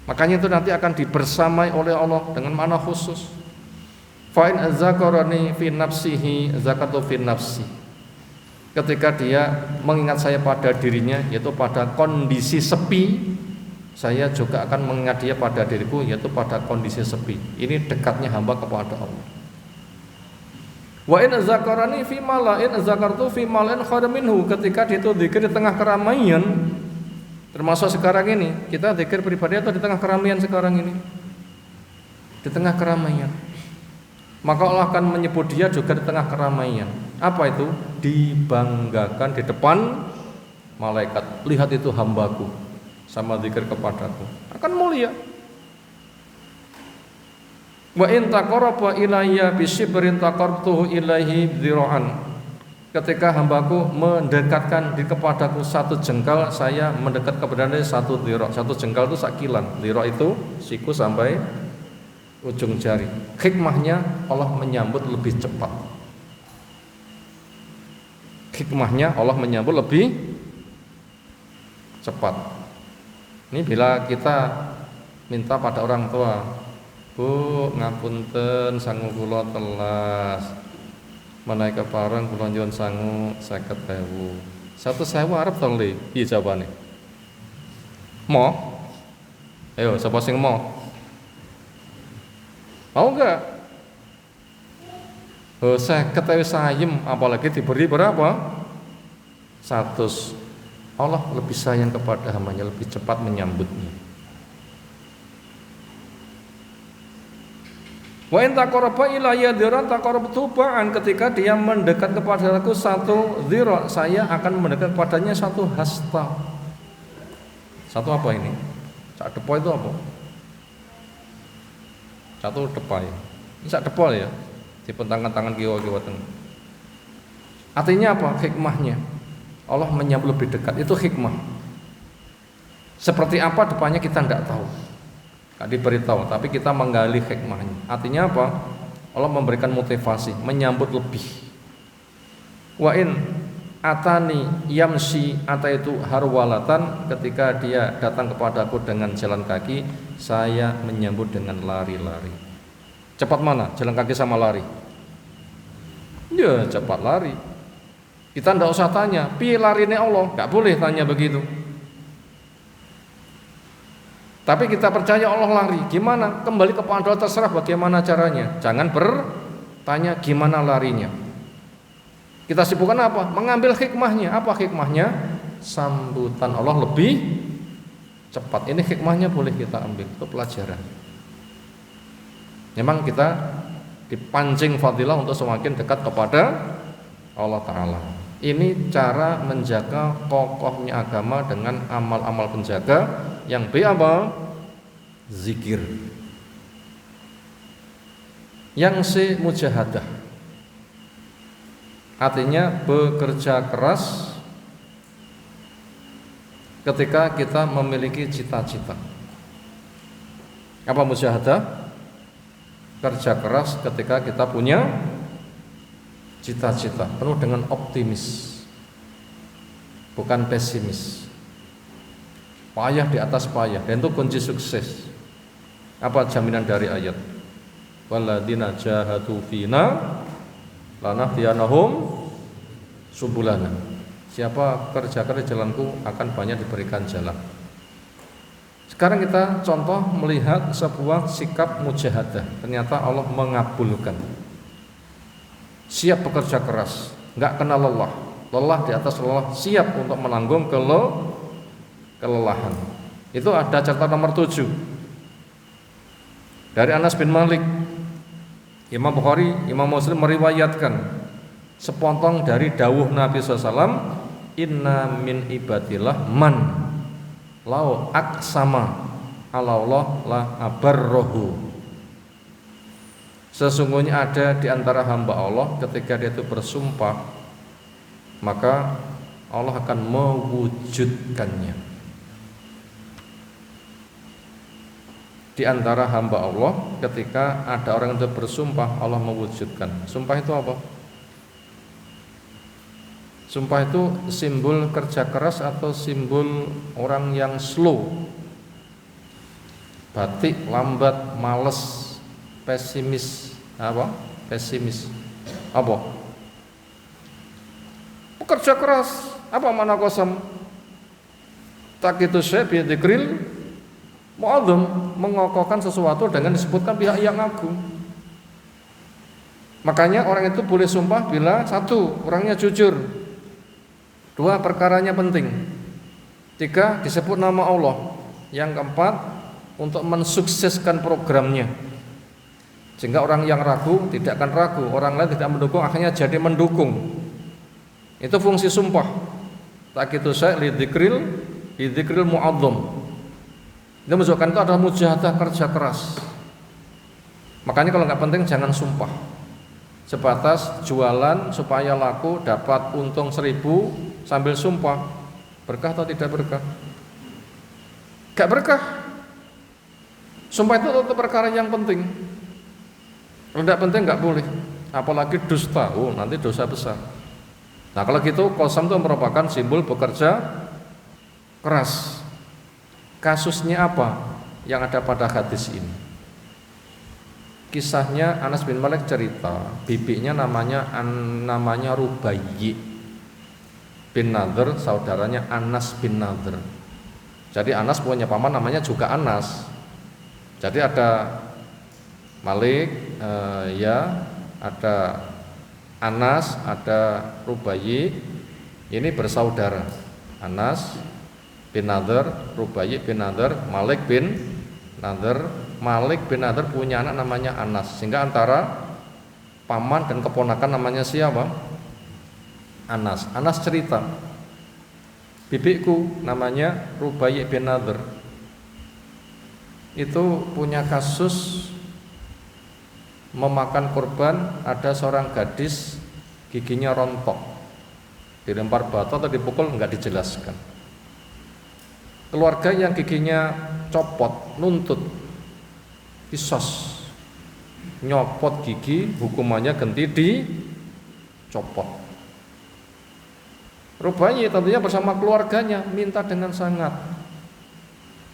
[SPEAKER 1] Makanya itu nanti akan dibersamai oleh Allah dengan makna khusus. Fa in zakarani fi nafsihi zakatu fi nafsi. Ketika dia mengingat saya pada dirinya, yaitu pada kondisi sepi, saya juga akan mengingat dia pada diriku, yaitu pada kondisi sepi. Ini dekatnya hamba kepada Allah. Wa in zakarani fi mala'in zakartu fi mala'in khairin minhu. Ketika dia itu zikir di tengah keramaian, termasuk sekarang ini, kita zikir pribadi atau di tengah keramaian sekarang ini? Di tengah keramaian. Maka Allah akan menyebut dia juga di tengah keramaian. Apa itu? Dibanggakan di depan malaikat. Lihat itu hambaku sama zikir kepadaku, akan mulia. Wa in taqarraba ilayya bi shibrin taqarrabtuhu ilaihi dzira'an. Ketika hambaku mendekatkan di kepadaku satu jengkal, saya mendekat kepadanya satu dzira'. Satu jengkal itu sakilan. Dzira' itu siku sampai ujung jari. Hikmahnya Allah menyambut lebih cepat. Hikmahnya Allah menyambut lebih cepat. Ini bila kita minta pada orang tua, Bu, ngapunten sangu kula telas, menaik kepareng kula nyuwun sangu 50.000. 100.000 arep to le? Piye jawabane? Mo? Ayo, sapa sing mo? Mau enggak? Oh, 50.000 sayem, apalagi diberi berapa? 100. Allah lebih sayang kepada hambanya, lebih cepat menyambutnya. Wa in taqarraba ilayya dzira' taqarrabtu ba'an. Ketika dia mendekat kepadaku satu dzira', saya akan mendekat kepadanya satu hasta. Satu apa ini? Sak depo itu apa? Satu depai. Ini sak depo ya. Dipentangkan tangan kiwa-kiwa teng. Artinya apa? Hikmahnya Allah menyambut lebih dekat, itu hikmah. Seperti apa depannya kita tidak tahu, tidak diberitahu, tapi kita menggali hikmahnya. Artinya apa? Allah memberikan motivasi, menyambut lebih. Wa in atani yamsi ataitu harwalatan. Ketika dia datang kepadaku dengan jalan kaki, saya menyambut dengan lari-lari. Cepat mana? Jalan kaki sama lari? Ya cepat lari. Kita tidak usah tanya, piye larine Allah, nggak boleh tanya begitu. Tapi kita percaya Allah lari, gimana? Kembali kepada Allah, terserah bagaimana caranya. Jangan tanya gimana larinya. Kita sibukkan apa? Mengambil hikmahnya. Apa hikmahnya? Sambutan Allah lebih cepat. Ini hikmahnya boleh kita ambil, itu pelajaran. Memang kita dipancing fadilah untuk semakin dekat kepada Allah Ta'ala. Ini cara menjaga kokohnya agama dengan amal-amal penjaga. Yang B apa? Zikir. Yang C mujahadah. Artinya bekerja keras ketika kita memiliki cita-cita. Apa mujahadah? Kerja keras ketika kita punya cita-cita, penuh dengan optimis, bukan pesimis. Payah di atas payah, dan itu kunci sukses. Apa jaminan dari ayat? Walladzina jahadu fina lanahdiyanahum subulana. Siapa kerja keras jalanku akan banyak diberikan jalan. Sekarang kita contoh melihat sebuah sikap mujahadah. Ternyata Allah mengabulkan. Siap bekerja keras, nggak kenal lelah. Lelah di atas lelah, siap untuk menanggung kelelahan. Itu ada catatan nomor 7 dari Anas bin Malik. Imam Bukhari, Imam Muslim meriwayatkan sepotong dari dawuh Nabi SAW, inna min ibadillah man lau aksama ala Allah la abarrohu. Sesungguhnya ada di antara hamba Allah ketika dia itu bersumpah, maka Allah akan mewujudkannya. Di antara hamba Allah ketika ada orang itu bersumpah, Allah mewujudkan. Sumpah itu apa? Sumpah itu simbol kerja keras atau simbol orang yang slow, batik, lambat, males, pesimis. Apa? Pesimis. Apa? Pekerja keras. Apa mana kosam? Tak itu saya biadikril mu'adzam, mengokohkan sesuatu dengan disebutkan pihak yang agung. Makanya orang itu boleh sumpah bila satu, orangnya jujur. Dua, perkaranya penting. Tiga, disebut nama Allah. Yang keempat, untuk mensukseskan programnya. Sehingga orang yang ragu tidak akan ragu, orang lain tidak mendukung akhirnya jadi mendukung. Itu fungsi sumpah. Tak itu saya lidzikril mu'adzam. Itu menunjukkan itu adalah mujahadah, kerja keras. Makanya kalau nggak penting jangan sumpah. Sebatas jualan supaya laku dapat untung 1.000 sambil sumpah, berkah atau tidak berkah? Gak berkah. Sumpah itu untuk perkara yang penting. Kalau tidak penting nggak boleh. Apalagi dusta, nanti dosa besar. Nah kalau gitu qasam itu merupakan simbol bekerja keras. Kasusnya apa yang ada pada hadis ini? Kisahnya Anas bin Malik cerita, bibinya namanya Rubayyi bin Nadhr, saudaranya Anas bin Nadhr. Jadi Anas punya paman namanya juga Anas. Jadi ada Malik, ada Anas, ada Rubayyi. Ini bersaudara. Anas bin Nadhr, Rubayyi bin Nadhr, Malik bin Nadhr. Malik bin Nadhr punya anak namanya Anas, sehingga antara paman dan keponakan namanya siapa? Anas. Anas cerita, bibiku namanya Rubayyi bin Nadhr itu punya kasus memakan korban. Ada seorang gadis giginya rontok, dilempar batu atau dipukul enggak dijelaskan. Keluarga yang giginya copot nuntut kisos, nyopot gigi, hukumannya ganti dicopot. Rubayyi tentunya bersama keluarganya minta dengan sangat,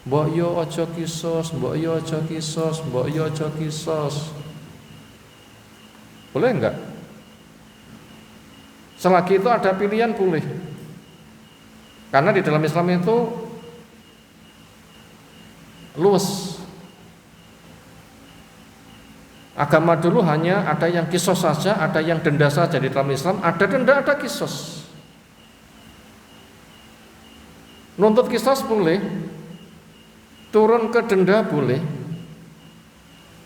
[SPEAKER 1] mbok yo aja kisos, mbok yo aja kisos, mbok yo aja kisos. Boleh enggak? Selagi itu ada pilihan boleh. Karena di dalam Islam itu luas. Agama dulu hanya ada yang kisos saja, ada yang denda saja. Di dalam Islam ada denda, ada kisos. Nuntut kisos boleh, turun ke denda boleh.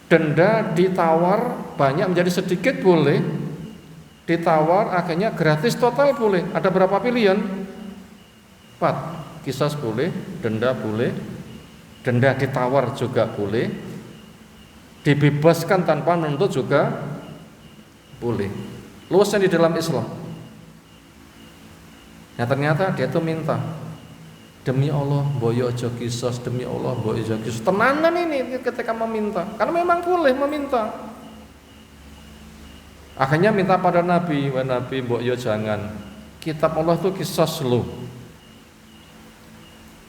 [SPEAKER 1] Denda ditawar banyak menjadi sedikit boleh, ditawar akhirnya gratis total boleh. Ada berapa pilihan? 4. Kisos boleh, denda boleh, denda ditawar juga boleh, dibebaskan tanpa menuntut juga boleh. Luasnya di dalam Islam. Nah ternyata dia tuh minta, demi Allah boyo aja kisos, demi Allah boyo aja kisos. Tenanan ini ketika meminta, karena memang boleh meminta. Akhirnya minta pada Nabi, wah Nabi boyo jangan. Kitab Allah itu kisos loh.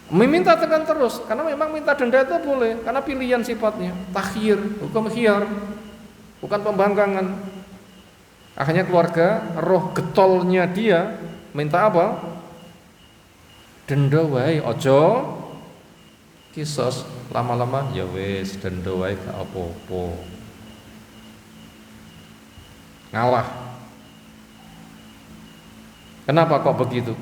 [SPEAKER 1] Meminta tekan terus, karena memang minta denda itu boleh, karena pilihan sifatnya, takhir, hukum khiyar, bukan pembangkangan. Akhirnya keluarga, roh getolnya dia minta apa? Denda wae, ojo kisos. Lama-lama ya wis denda wae gak apa-apa. Ngalah. Kenapa kok begitu?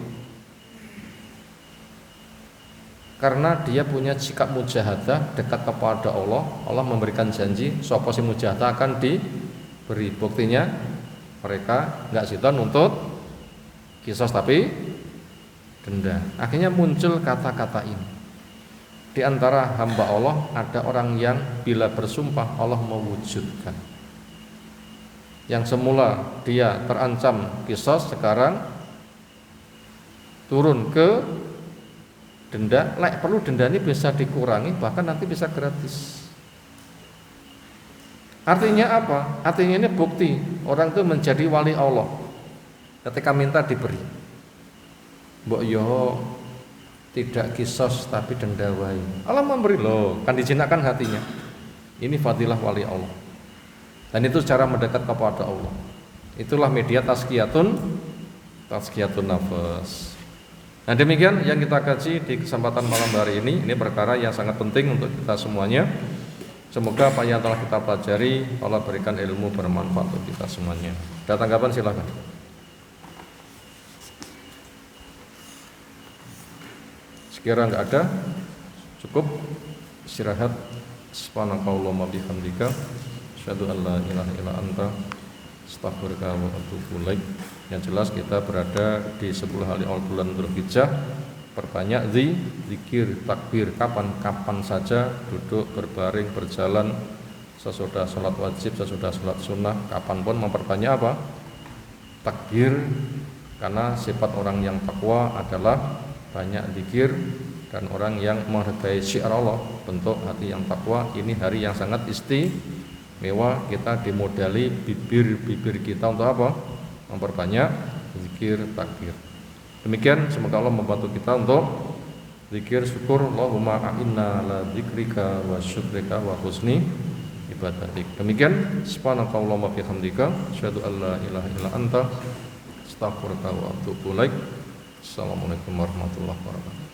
[SPEAKER 1] Karena dia punya sikap mujahadah, dekat kepada Allah. Allah memberikan janji sapa sing mujahadah akan diberi. Buktinya mereka enggak sida nuntut kisos tapi denda. Akhirnya muncul kata-kata ini. Di antara hamba Allah ada orang yang bila bersumpah Allah mewujudkan. Yang semula dia terancam kisos sekarang turun ke denda, perlu denda ini bisa dikurangi, bahkan nanti bisa gratis. Artinya apa? Artinya ini bukti orang itu menjadi wali Allah ketika minta diberi. Mbok yo tidak kisos tapi denda wae. Allah memberi loh, kan dijinakkan hatinya. Ini fadilah wali Allah. Dan itu cara mendekat kepada Allah. Itulah media tazkiyatun nafas. Nah demikian yang kita kaji di kesempatan malam hari ini. Ini perkara yang sangat penting untuk kita semuanya. Semoga apa yang telah kita pelajari Allah berikan ilmu bermanfaat untuk kita semuanya. Ada tanggapan silakan. Sekiranya enggak ada, cukup istirahat. Subhanakallahumma bihamdika asyhadu an la ilaha illa anta astaghfiruka wa atubu ilaik. Yang jelas kita berada di 10 hari awal bulan Dzulhijjah. Perbanyak zikir, takbir, kapan saja duduk, berbaring, berjalan, sesudah sholat wajib, sesudah sholat sunnah, kapanpun memperbanyak apa? Takbir. Karena sifat orang yang takwa adalah banyak zikir, dan orang yang menghargai syiar Allah, bentuk hati yang takwa. Ini hari yang sangat istimewa. Kita dimodali bibir kita untuk apa? Memperbanyak zikir, takbir. Demikian, semoga Allah membantu kita untuk zikir, syukur. Allahumma a'inna ala dzikrika wa syukrika wa husni ibadatik. Demikian, subhanakallahumma bihamdika asyhadu an la ilaha illa anta astaghfiruka wa atubu ilaik. Assalamualaikum warahmatullahi wabarakatuh.